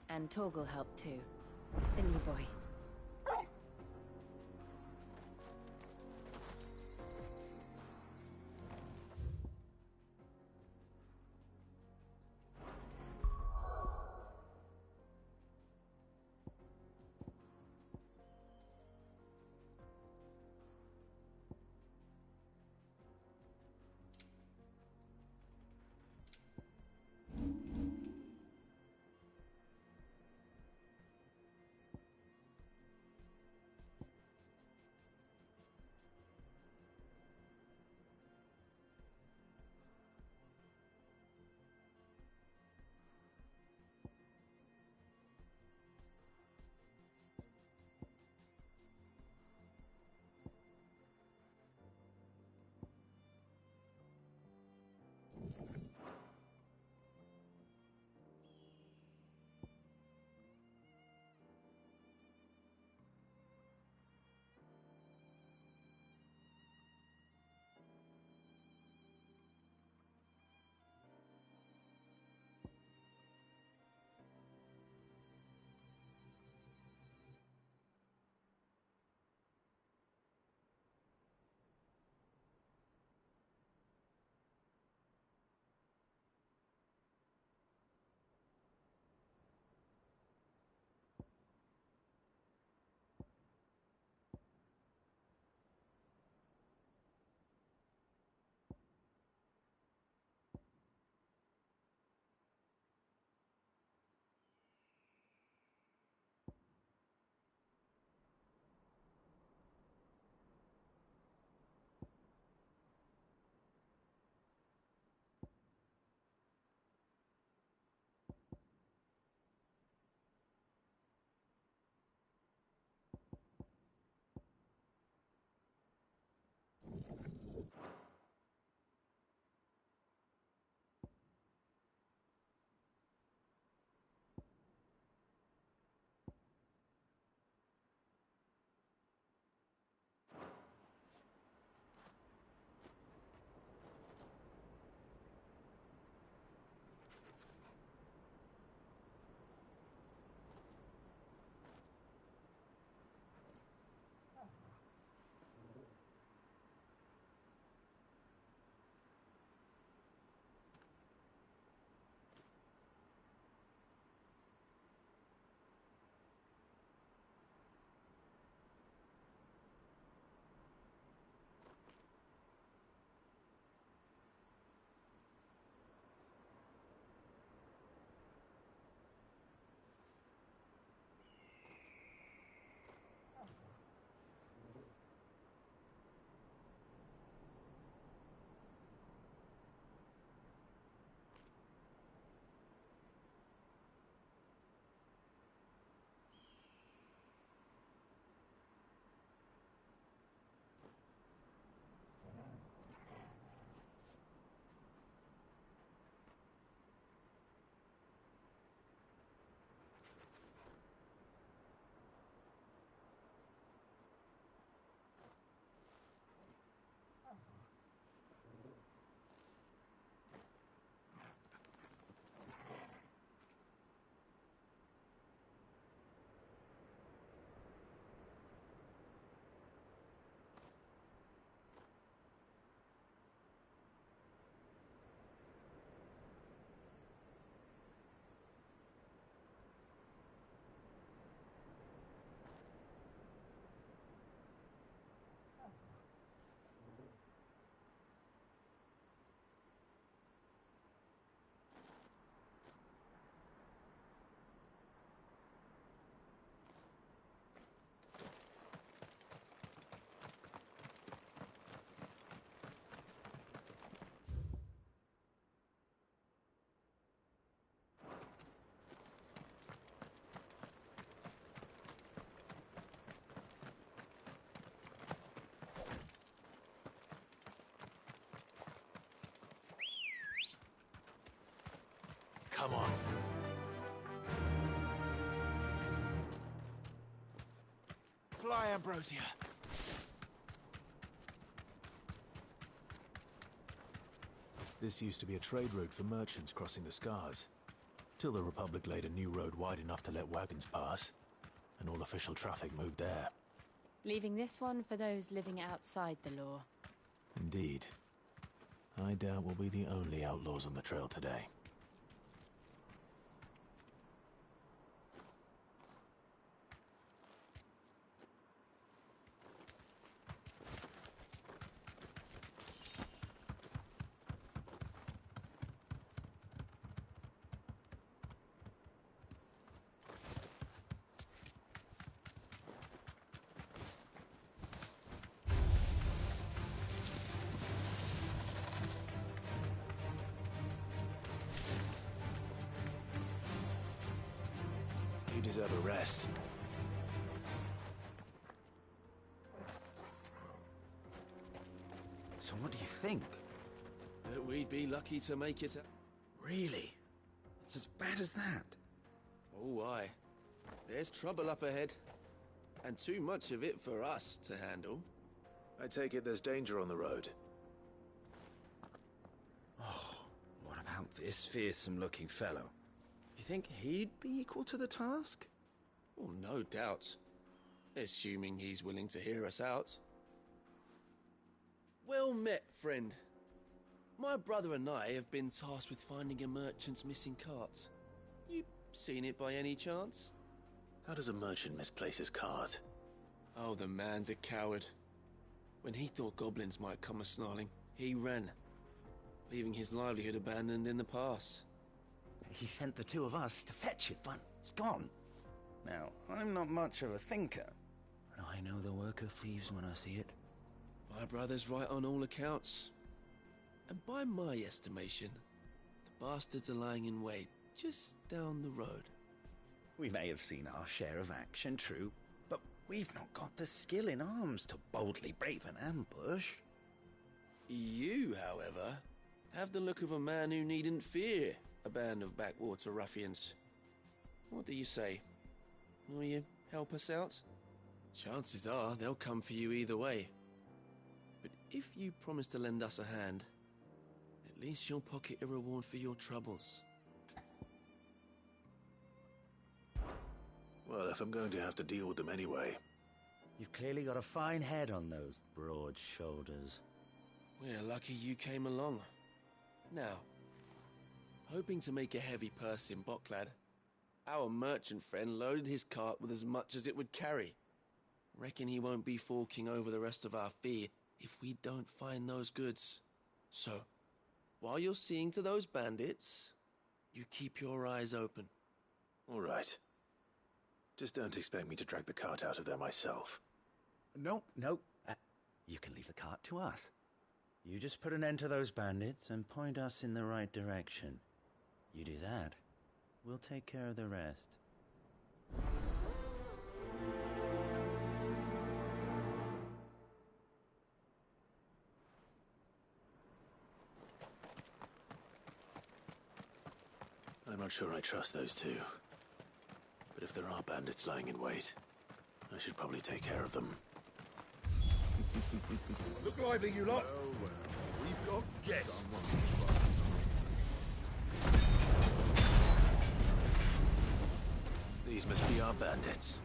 And Torgal helped too. The new boy.
Come on.
Fly, Ambrosia.
This used to be a trade route for merchants crossing the Scars, till the Republic laid a new road wide enough to let wagons pass, and all official traffic moved there.
Leaving this one for those living outside the law.
Indeed. I doubt we'll be the only outlaws on the trail today. You deserve a rest.
So what do you think?
That we'd be lucky to make it.
Really? It's as bad as that?
Oh, aye. There's trouble up ahead. And too much of it for us to handle.
I take it there's danger on the road.
Oh, what about this fearsome-looking fellow? You think he'd be equal to the task?
Oh, no doubt. Assuming he's willing to hear us out. Well met, friend. My brother and I have been tasked with finding a merchant's missing cart. You seen it by any chance?
How does a merchant misplace his cart?
Oh, the man's a coward. When he thought goblins might come a-snarling, he ran, leaving his livelihood abandoned in the pass.
He sent the two of us to fetch it, but it's gone. Now, I'm not much of a thinker, but I know the work of thieves when I see it.
My brother's right on all accounts. And by my estimation, the bastards are lying in wait just down the road.
We may have seen our share of action, true, but we've not got the skill in arms to boldly brave an ambush.
You, however, have the look of a man who needn't fear a band of backwater ruffians. What do you say? Will you help us out? Chances are they'll come for you either way. But if you promise to lend us a hand, at least you'll pocket a reward for your troubles.
Well, if I'm going to have to deal with them anyway.
You've clearly got a fine head on those broad shoulders.
We're lucky you came along. Now, hoping to make a heavy purse in Bocklad, our merchant friend loaded his cart with as much as it would carry. Reckon he won't be forking over the rest of our fee if we don't find those goods. So, while you're seeing to those bandits, you keep your eyes open.
All right. Just don't expect me to drag the cart out of there myself.
No. You can leave the cart to us. You just put an end to those bandits and point us in the right direction. You do that, we'll take care of the rest.
I'm not sure I trust those two. But if there are bandits lying in wait, I should probably take care of them.
Look lively, you lot. Well, we've got guests.
These must be our bandits.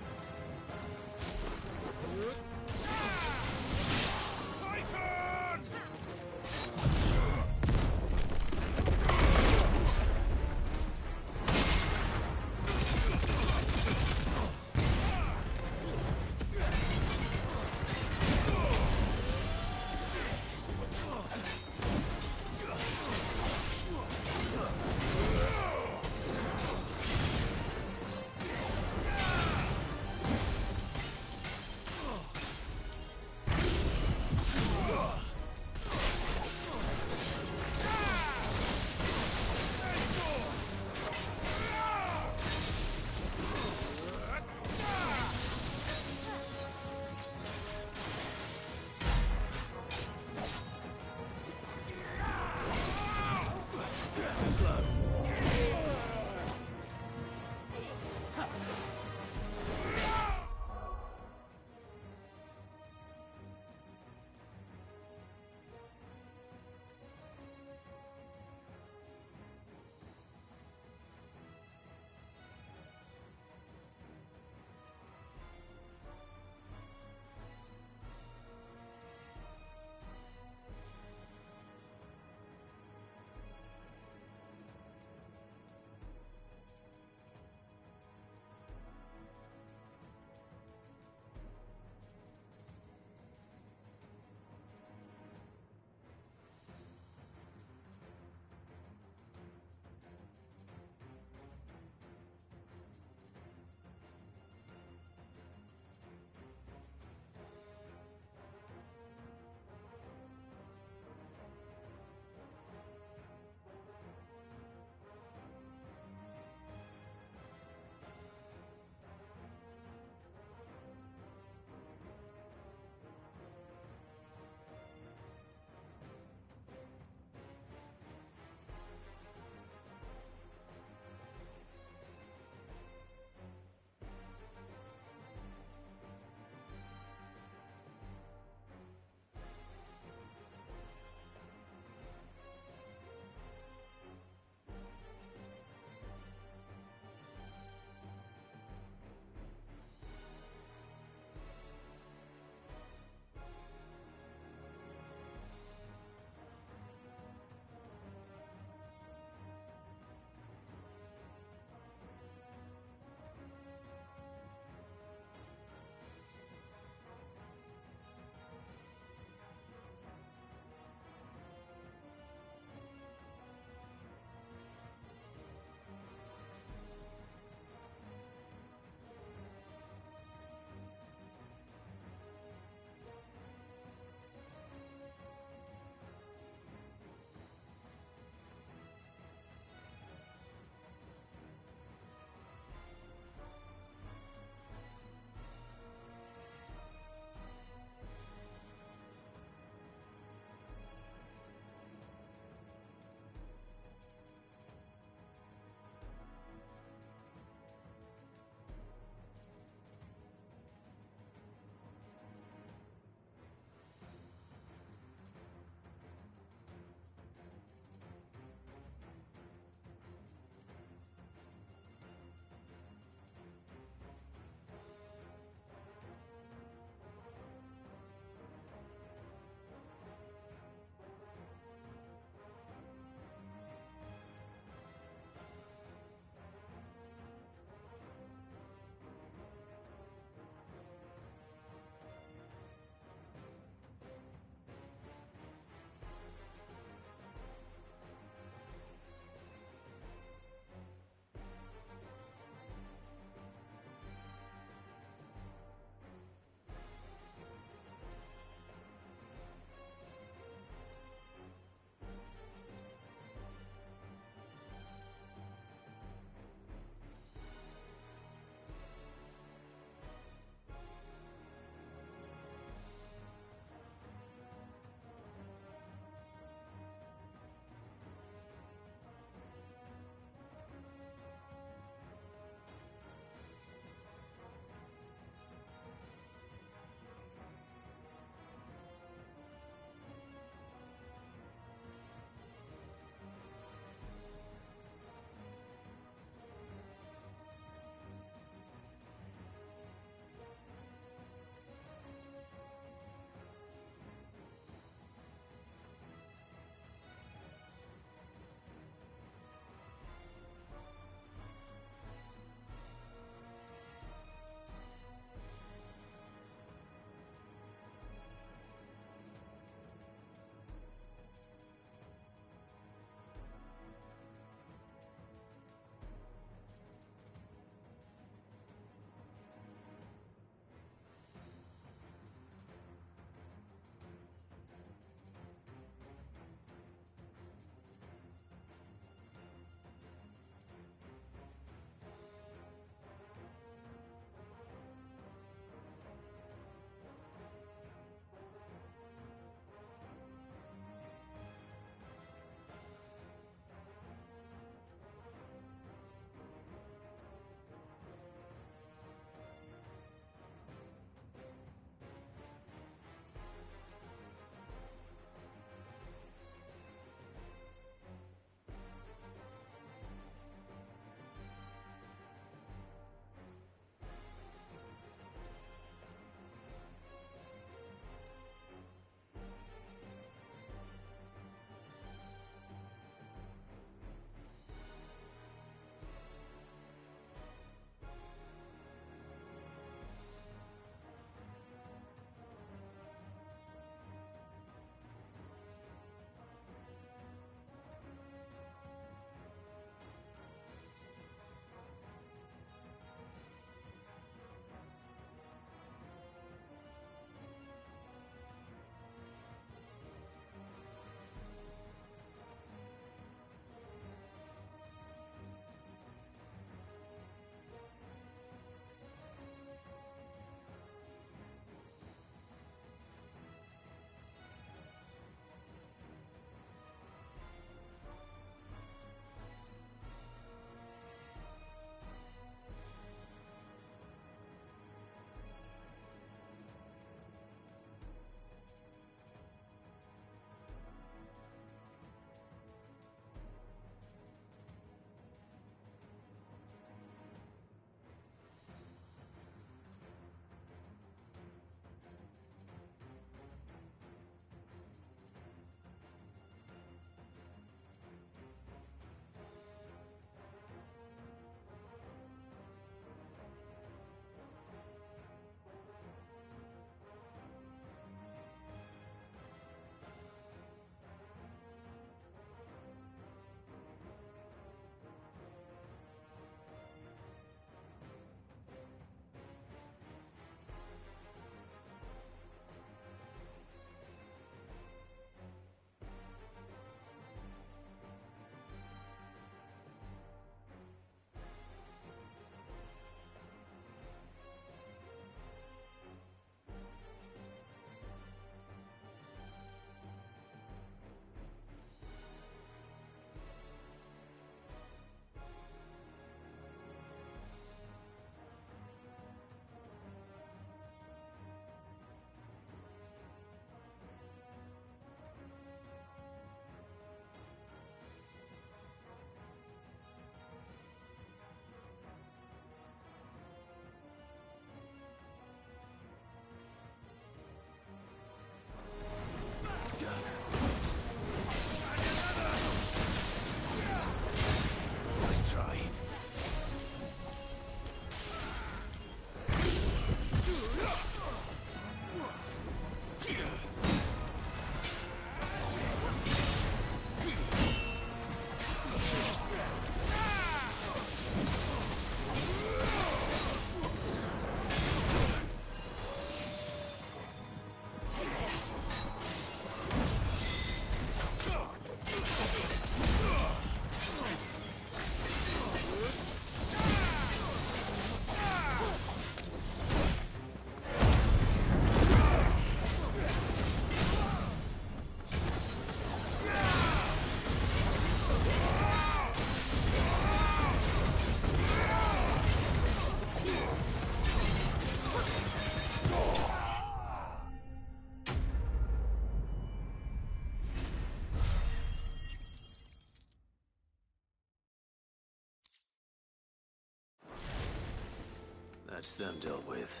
That's them dealt with.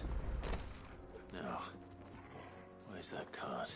Now, where's that cart?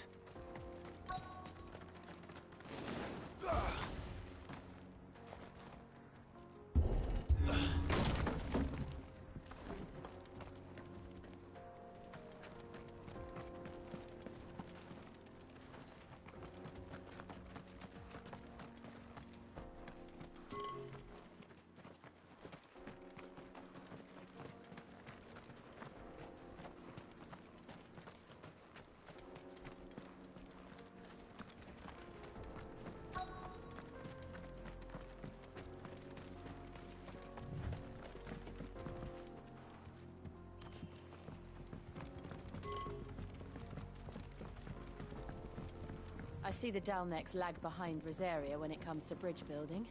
I see the Dalnecs lag behind Rosaria when it comes to bridge building.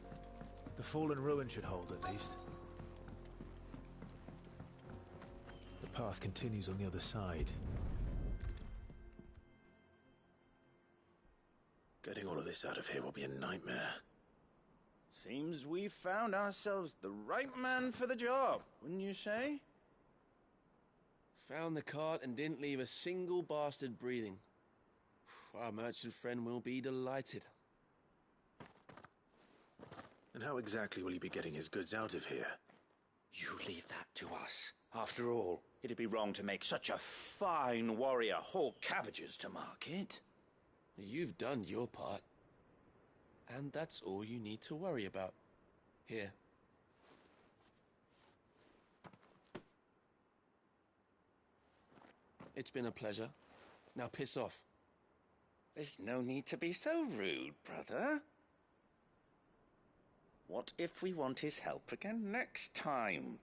The fallen ruin should hold, at least. The path continues on the other side.
Getting all of this out of here will be a nightmare.
Seems we've found ourselves the right man for the job, wouldn't you say?
Found the cart and didn't leave a single bastard breathing. Our merchant friend will be delighted.
And how exactly will he be getting his goods out of here?
You leave that to us. After all, it'd be wrong to make such a fine warrior haul cabbages to market.
You've done your part. And that's all you need to worry about. Here. It's been a pleasure. Now piss off.
There's no need to be so rude, brother. What if we want his help again next time?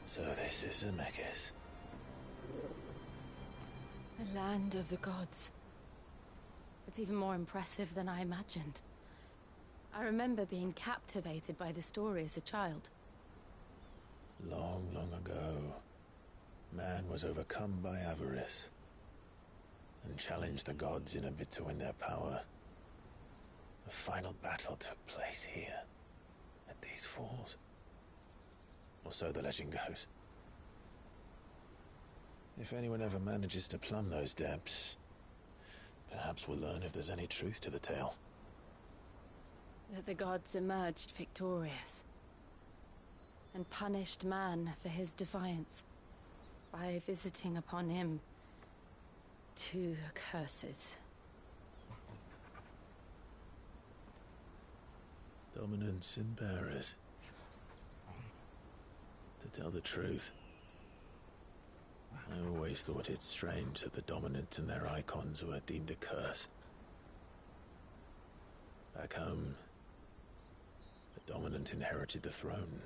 So this is Zemeckis.
The land of the gods. It's even more impressive than I imagined. I remember being captivated by the story as a child.
Long, long ago, man was overcome by avarice and challenged the gods in a bid to win their power. The final battle took place here, at these falls. Or so the legend goes. If anyone ever manages to plumb those depths, perhaps we'll learn if there's any truth to the tale.
That the gods emerged victorious and punished man for his defiance by visiting upon him 2 curses.
Dominance and bearers. To tell the truth, I always thought it strange that the dominant and their icons were deemed a curse. Back home, the dominant inherited the throne.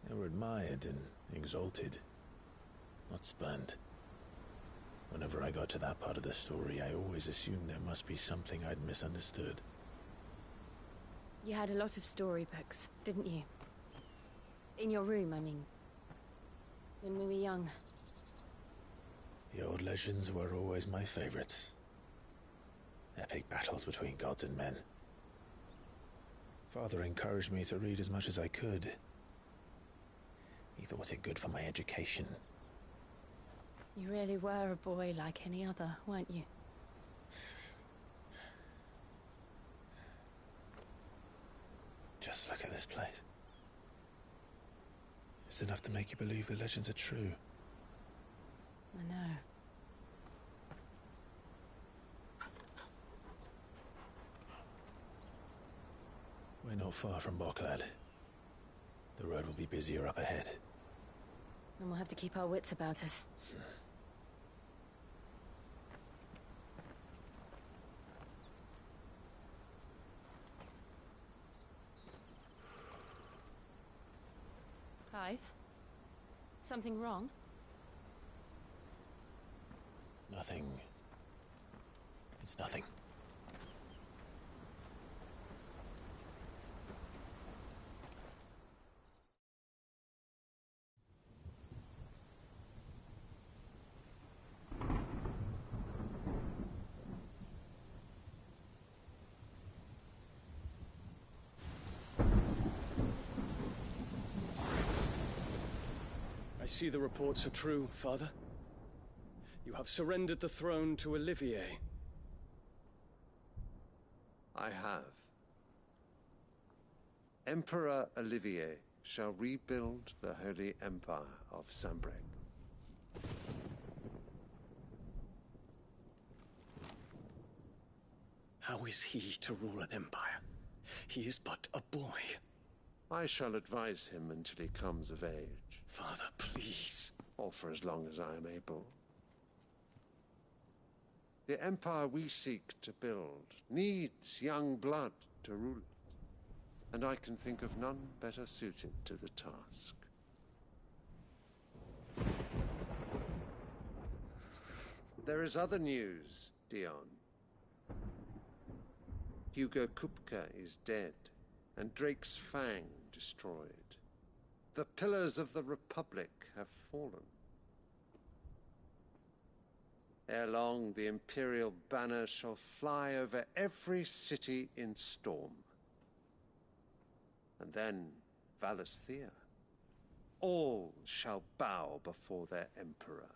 They were admired and exalted, not spurned. Whenever I got to that part of the story, I always assumed there must be something I'd misunderstood.
You had a lot of storybooks, didn't you? In your room, I mean. When we were young.
The old legends were always my favorites. Epic battles between gods and men. Father encouraged me to read as much as I could. He thought it good for my education.
You really were a boy like any other, weren't you?
Just look at this place. It's enough to make you believe the legends are true.
I know.
We're not far from Boklad. The road will be busier up ahead.
And we'll have to keep our wits about us. Clive? Something wrong?
Nothing. It's nothing.
I see the reports are true, Father. You have surrendered the throne to Olivier.
I have. Emperor Olivier shall rebuild the Holy Empire of Sanbreque.
How is he to rule an empire? He is but a boy.
I shall advise him until he comes of age.
Father, please.
Or for as long as I am able. The empire we seek to build needs young blood to rule it, and I can think of none better suited to the task. There is other news, Dion. Hugo Kupka is dead, and Drake's Fang destroyed. The pillars of the Republic have fallen. Ere long, the Imperial banner shall fly over every city in Storm. And then Valisthea. All shall bow before their Emperor.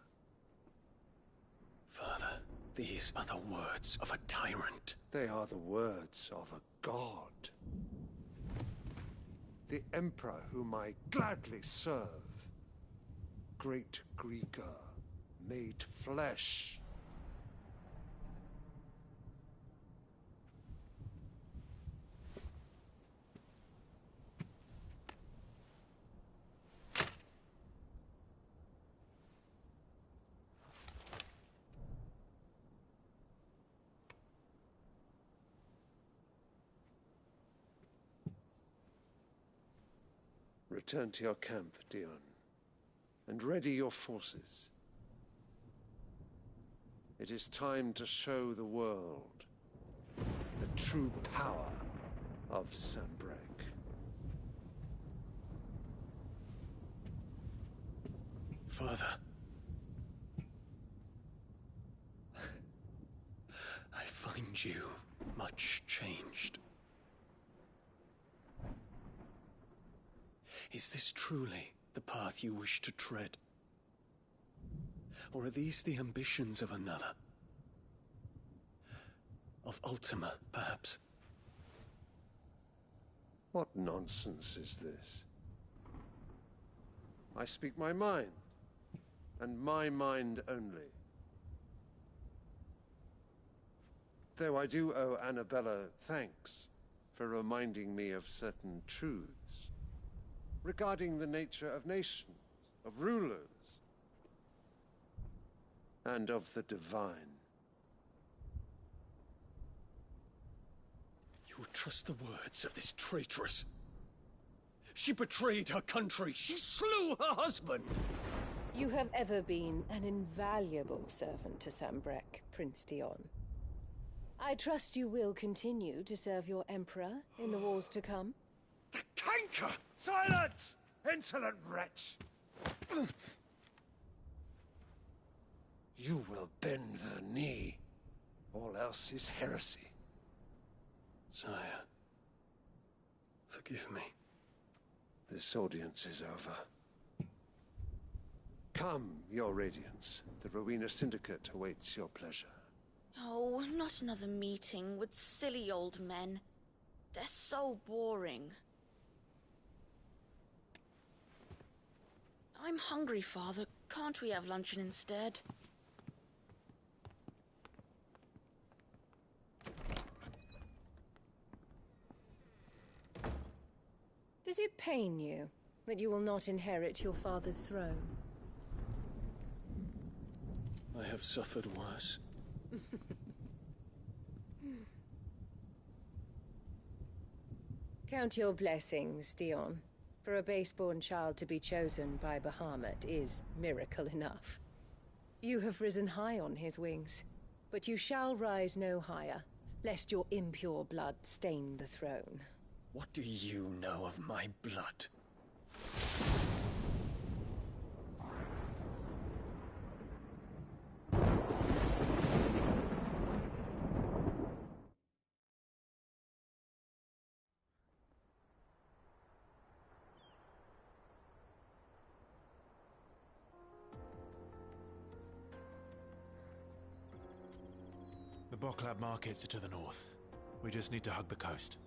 Father, these are the words of a tyrant.
They are the words of a god. The Emperor whom I gladly serve. Great Grieger, made flesh. Return to your camp, Dion, and ready your forces. It is time to show the world the true power of Sanbreque.
Father. I find you much changed. Is this truly the path you wish to tread? Or are these the ambitions of another? Of Ultima, perhaps?
What nonsense is this? I speak my mind, and my mind only. Though I do owe Annabella thanks for reminding me of certain truths regarding the nature of nations, of rulers, and of the divine.
You would trust the words of this traitress? She betrayed her country. She slew her husband.
You have ever been an invaluable servant to Sanbreque, Prince Dion. I trust you will continue to serve your Emperor in the wars to come.
The canker! Silence! Insolent wretch! You will bend the knee. All else is heresy.
Sire, forgive me.
This audience is over. Come, your Radiance. The Rowena Syndicate awaits your pleasure.
Oh, not another meeting with silly old men. They're so boring. I'm hungry, Father. Can't we have luncheon instead?
Does it pain you that you will not inherit your father's throne?
I have suffered worse.
Count your blessings, Dion. For a base-born child to be chosen by Bahamut is miracle enough. You have risen high on his wings, but you shall rise no higher, lest your impure blood stain the throne.
What do you know of my blood?
The Boklab markets are to the north. We just need to hug the coast.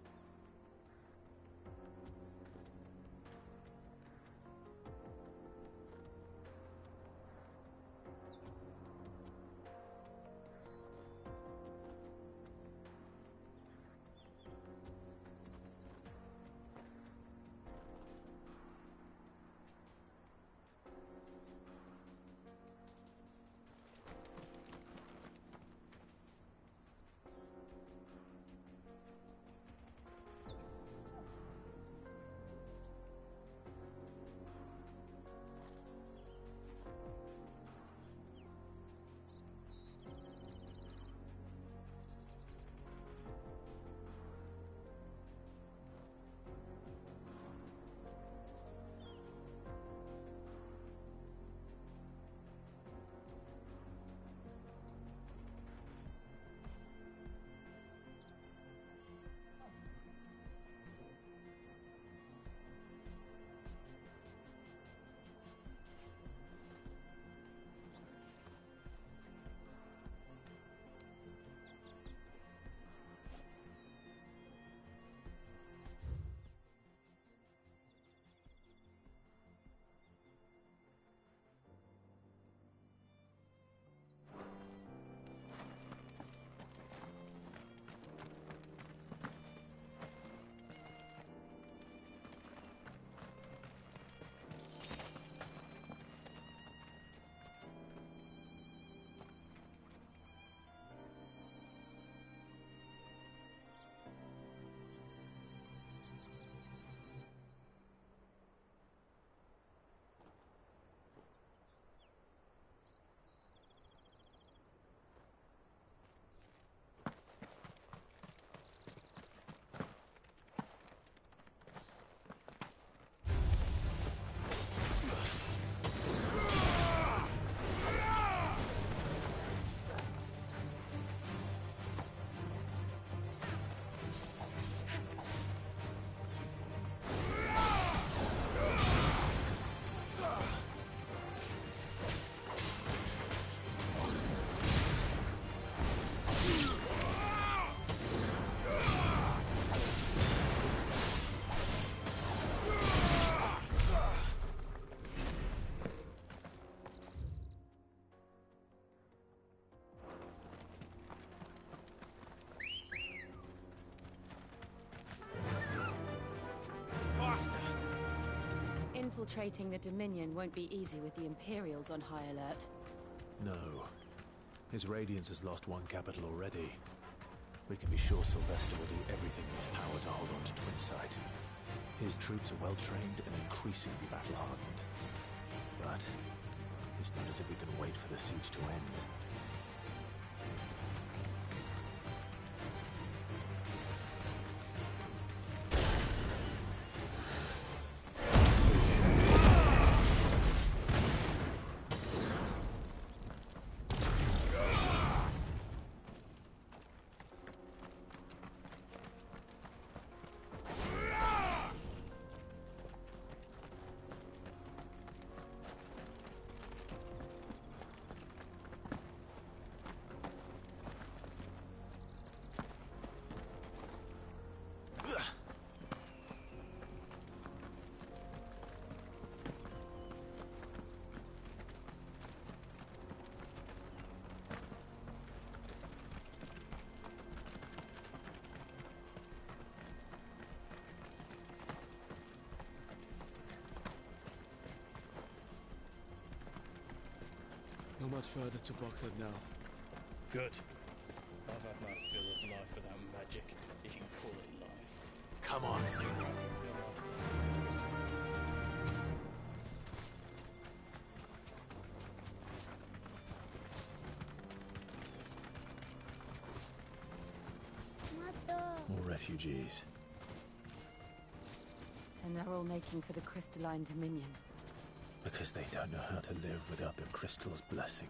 Infiltrating the Dominion won't be easy with the Imperials on high alert.
No. His Radiance has lost one capital already. We can be sure Sylvester will do everything in his power to hold on to Twinside. His troops are well-trained and increasingly battle-hardened. But it's not as if we can wait for the siege to end.
No much further to Buckland now.
Good. I've had my fill of life without magic, if you can call it life.
Come on. More refugees.
And they're all making for the Crystalline Dominion.
Because they don't know how to live without the crystal's blessing.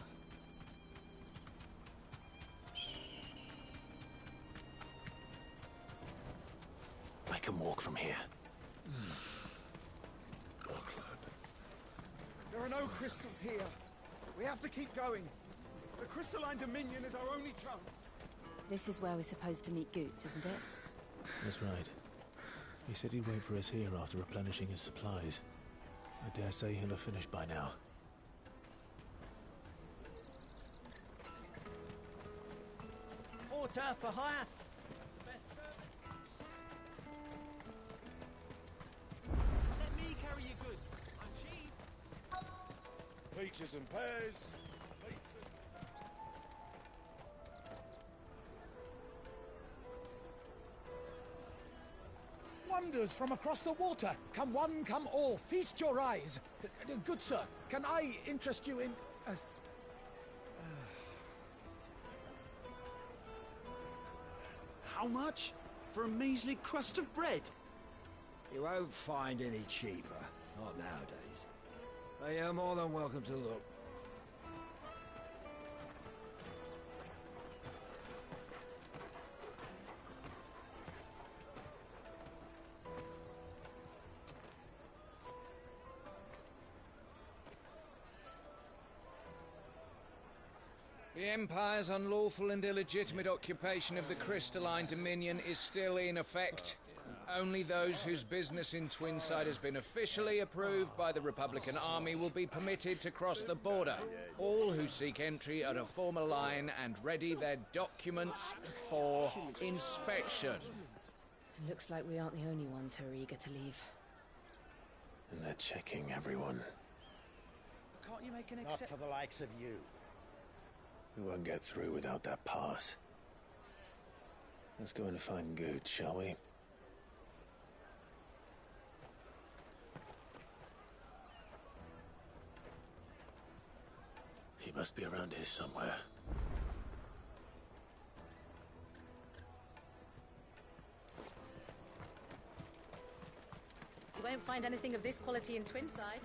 I can walk from here.
There are no crystals here. We have to keep going. The Crystalline Dominion is our only chance.
This is where we're supposed to meet Goots, isn't it?
That's right. He said he'd wait for us here after replenishing his supplies. I dare say he'll have finished by now.
Order for hire. Best service. Let me carry your goods. I'm cheap.
Peaches and pears.
Wonders from across the water. Come one, come all. Feast your eyes. Good sir, can I interest you in...
How much? For a measly crust of bread?
You won't find any cheaper. Not nowadays. But you're more than welcome to look.
The Empire's unlawful and illegitimate occupation of the Crystalline Dominion is still in effect. Only those whose business in Twinside has been officially approved by the Republican Army will be permitted to cross the border. All who seek entry are to form a line and ready their documents for inspection.
It looks like we aren't the only ones who are eager to leave.
And they're checking everyone.
Can't you make an
Not for the likes of you.
We won't get through without that pass. Let's go and find Good, shall we? He must be around here somewhere.
You won't find anything of this quality in Twinside.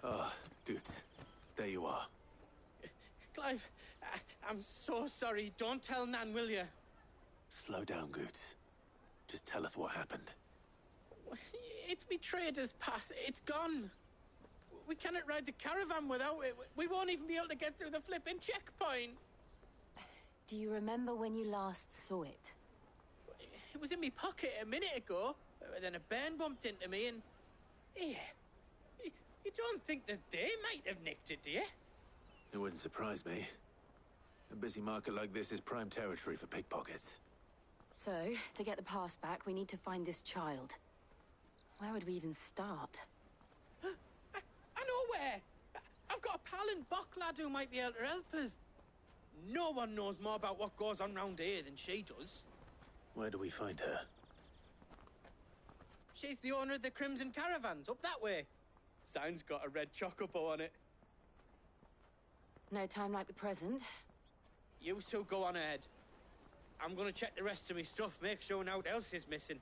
Ah, good. There you are.
Clive, I'm so sorry. Don't tell Nan, will you?
Slow down, Goots. Just tell us what happened.
It's betrayed us, pass. It's gone. We cannot ride the caravan without it. We won't even be able to get through the flipping checkpoint.
Do you remember when you last saw it?
It was in my pocket a minute ago. Then a bairn bumped into me and... Here. You don't think that they might have nicked it, do you?
It wouldn't surprise me. A busy market like this is prime territory for pickpockets.
So, to get the pass back, we need to find this child. Where would we even start?
I know where! I've got a pal in Bocklad who might be able to help us. No one knows more about what goes on round here than she does.
Where do we find her?
She's the owner of the Crimson Caravans, up that way. Sign's got a red chocobo on it.
No time like the present.
You two go on ahead. I'm gonna check the rest of my stuff, make sure naught else is missing.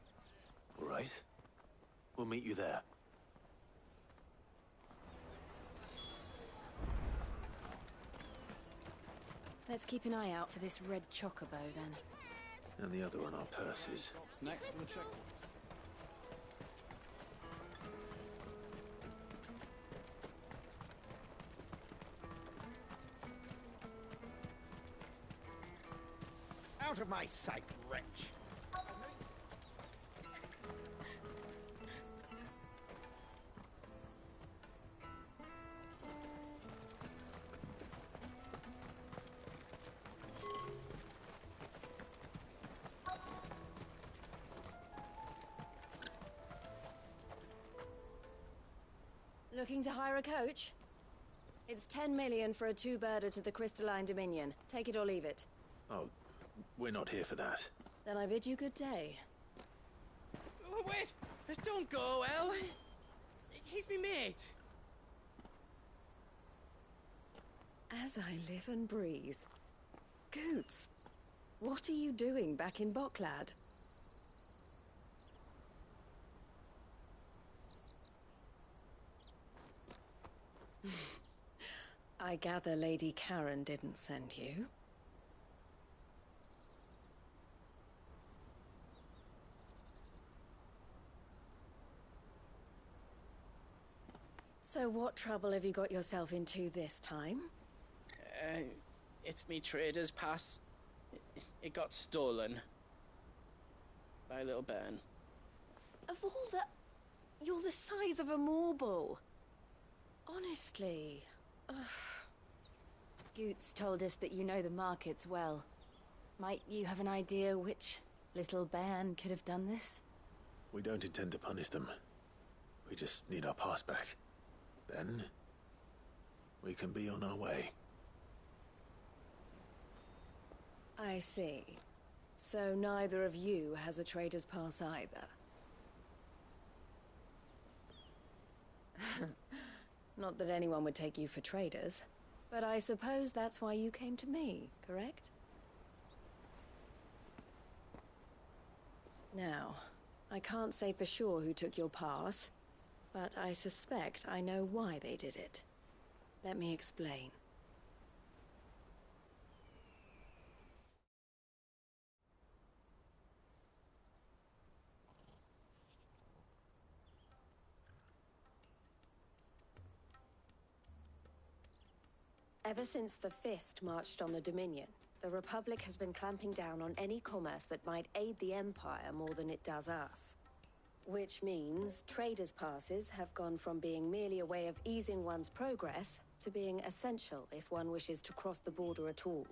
All right. We'll meet you there.
Let's keep an eye out for this red chocobo, then.
And the other on our purses.
Next to the checkpoint.
Out of my sight, wretch!
Looking to hire a coach? It's 10 million for a two-birder to the Crystalline Dominion. Take it or leave it.
Oh, we're not here for that.
Then I bid you good day.
Oh, wait! Don't go, El! He's me mate.
As I live and breathe. Goots, what are you doing back in Bocklad? I gather Lady Karen didn't send you. So what trouble have you got yourself into this time?
It's me trader's pass. It got stolen. By a little bairn.
Of all the... You're the size of a marble. Honestly. Ugh.
Goots told us that you know the markets well. Might you have an idea which little bairn could have done this?
We don't intend to punish them. We just need our pass back. Then, we can be on our way.
I see. So neither of you has a trader's pass either. Not that anyone would take you for traders, but I suppose that's why you came to me, correct? Now, I can't say for sure who took your pass, but I suspect I know why they did it. Let me explain. Ever since the Fist marched on the Dominion, the Republic has been clamping down on any commerce that might aid the Empire more than it does us. Which means traders' passes have gone from being merely a way of easing one's progress to being essential if one wishes to cross the border at all.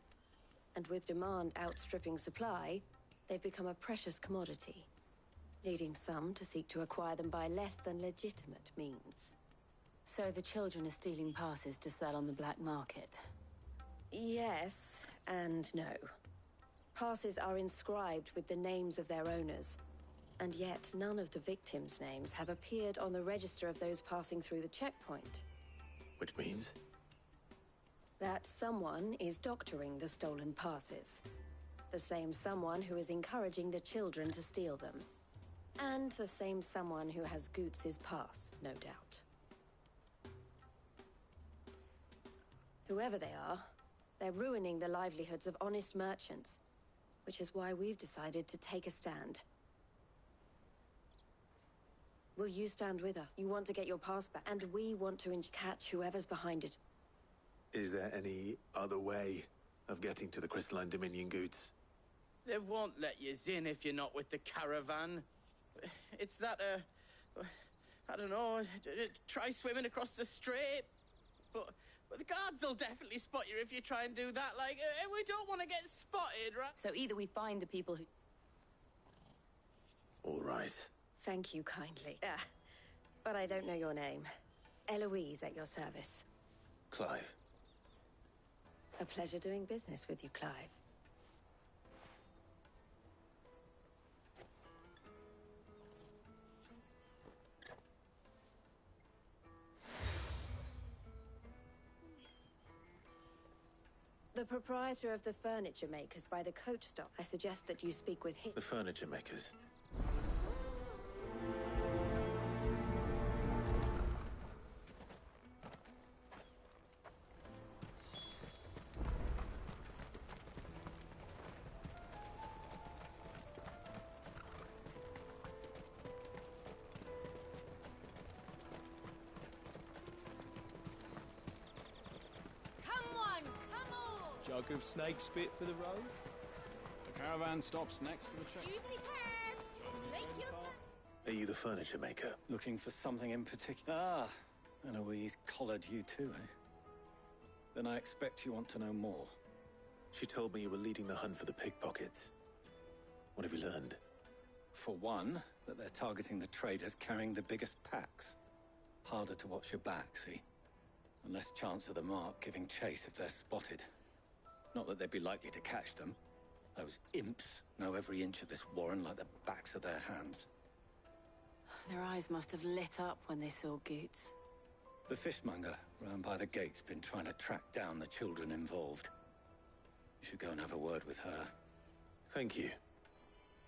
And with demand outstripping supply, they've become a precious commodity, leading some to seek to acquire them by less than legitimate means.
So the children are stealing passes to sell on the black market?
Yes, and no. Passes are inscribed with the names of their owners, and yet none of the victims' names have appeared on the register of those passing through the checkpoint.
Which means?
That someone is doctoring the stolen passes. The same someone who is encouraging the children to steal them. And the same someone who has Goots' pass, no doubt. Whoever they are, they're ruining the livelihoods of honest merchants, which is why we've decided to take a stand. Will you stand with us? You want to get your pass back, and we want to catch whoever's behind it.
Is there any other way of getting to the Crystalline Dominion, Goots?
They won't let you in if you're not with the caravan. It's that, I don't know, try swimming across the strait. But the guards will definitely spot you if you try and do that. Like, we don't want to get spotted, right?
So either we find the people who...
All right.
Thank you kindly. But I don't know your name. Eloise at your service.
Clive.
A pleasure doing business with you, Clive. The proprietor of the furniture makers by the coach stop. I suggest that you speak with him.
The furniture makers.
Jug of snake spit for the road?
The caravan stops next to the check.
Juicy pears!
Are you the furniture maker?
Looking for something in particular? Ah, Eloise collared you too, eh? Then I expect you want to know more.
She told me you were leading the hunt for the pickpockets. What have you learned?
For one, that they're targeting the traders carrying the biggest packs. Harder to watch your back, see? And less chance of the mark giving chase if they're spotted. Not that they'd be likely to catch them. Those imps know every inch of this warren like the backs of their hands.
Their eyes must have lit up when they saw Goots.
The fishmonger round by the gate's been trying to track down the children involved. You should go and have a word with her.
Thank you.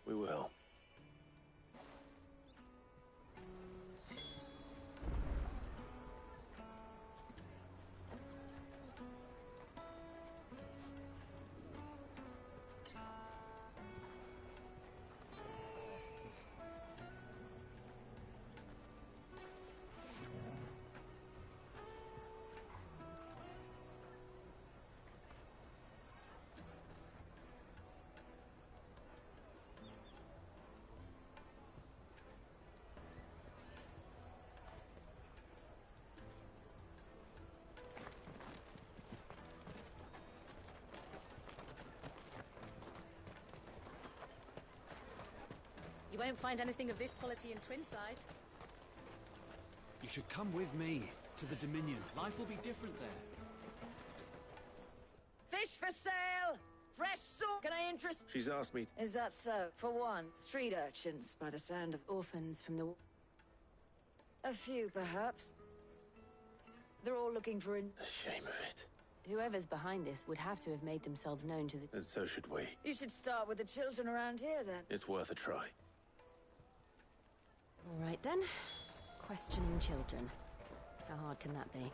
We will.
You won't find anything of this quality in Twinside.
You should come with me to the Dominion. Life will be different there.
Fish for sale! Fresh salt! Can I interest?
She's asked me...
Is that so? For one, street urchins, by the sound of...
Orphans from the...
A few, perhaps. They're all looking for an...
The shame of it.
Whoever's behind this would have to have made themselves known to the...
And so should we.
You should start with the children around here, then.
It's worth a try.
All right, then. Questioning children. How hard can that be?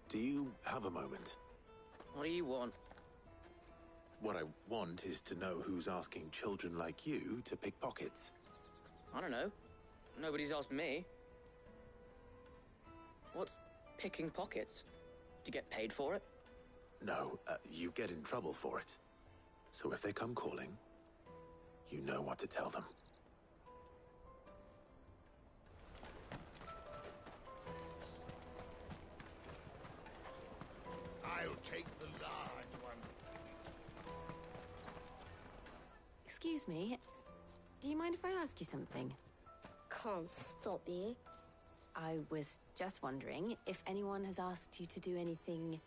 Do you have a moment?
What do you want?
What I want is to know who's asking children like you to pick pockets.
I don't know. Nobody's asked me. What's picking pockets? Do you get paid for it?
No, you get in trouble for it. So if they come calling, you know what to tell them.
I'll take the large one.
Excuse me. Do you mind if I ask you something?
Can't stop you.
I was just wondering if anyone has asked you to do anything...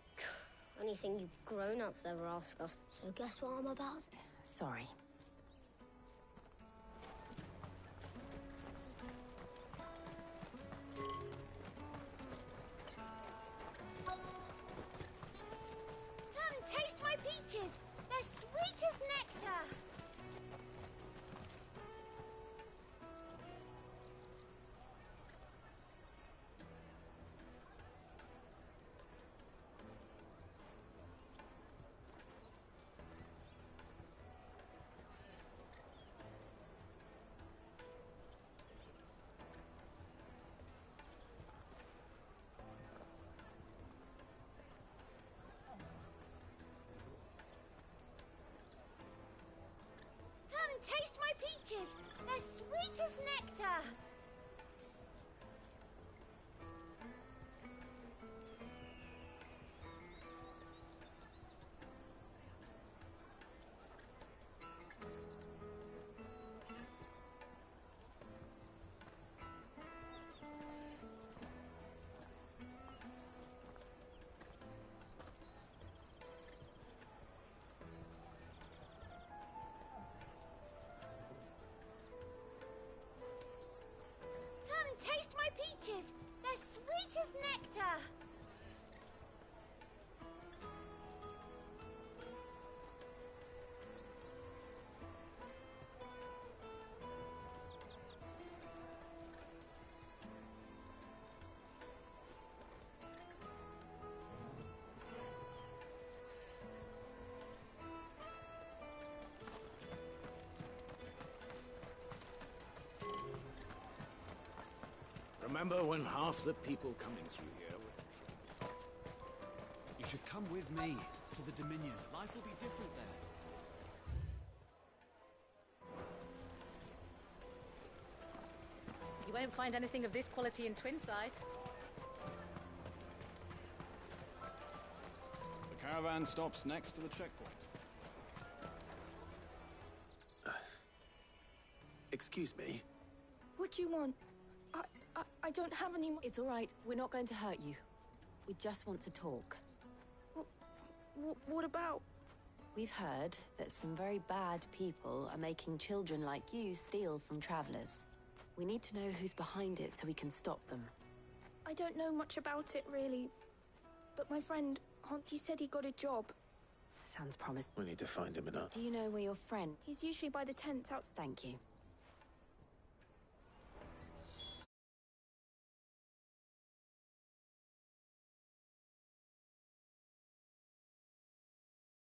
Anything you grown-ups ever ask us. So guess what I'm about?
Sorry.
Come, taste my peaches! They're sweet as nectar! peaches! They're sweet as nectar! Taste my peaches! They're sweet as nectar!
Remember when half the people coming through here were... You should come with me to the Dominion. Life will be different there.
You won't find anything of this quality in Twinside.
The caravan stops next to the checkpoint.
Excuse me?
What do you want? I don't have any...
It's all right. We're not going to hurt you. We just want to talk.
What about?
We've heard that some very bad people are making children like you steal from travelers. We need to know who's behind it so we can stop them.
I don't know much about it, really. But my friend, he said he got a job.
Sounds promising.
We need to find him enough.
Do you know where your friend...
He's usually by the tents out...
Thank you.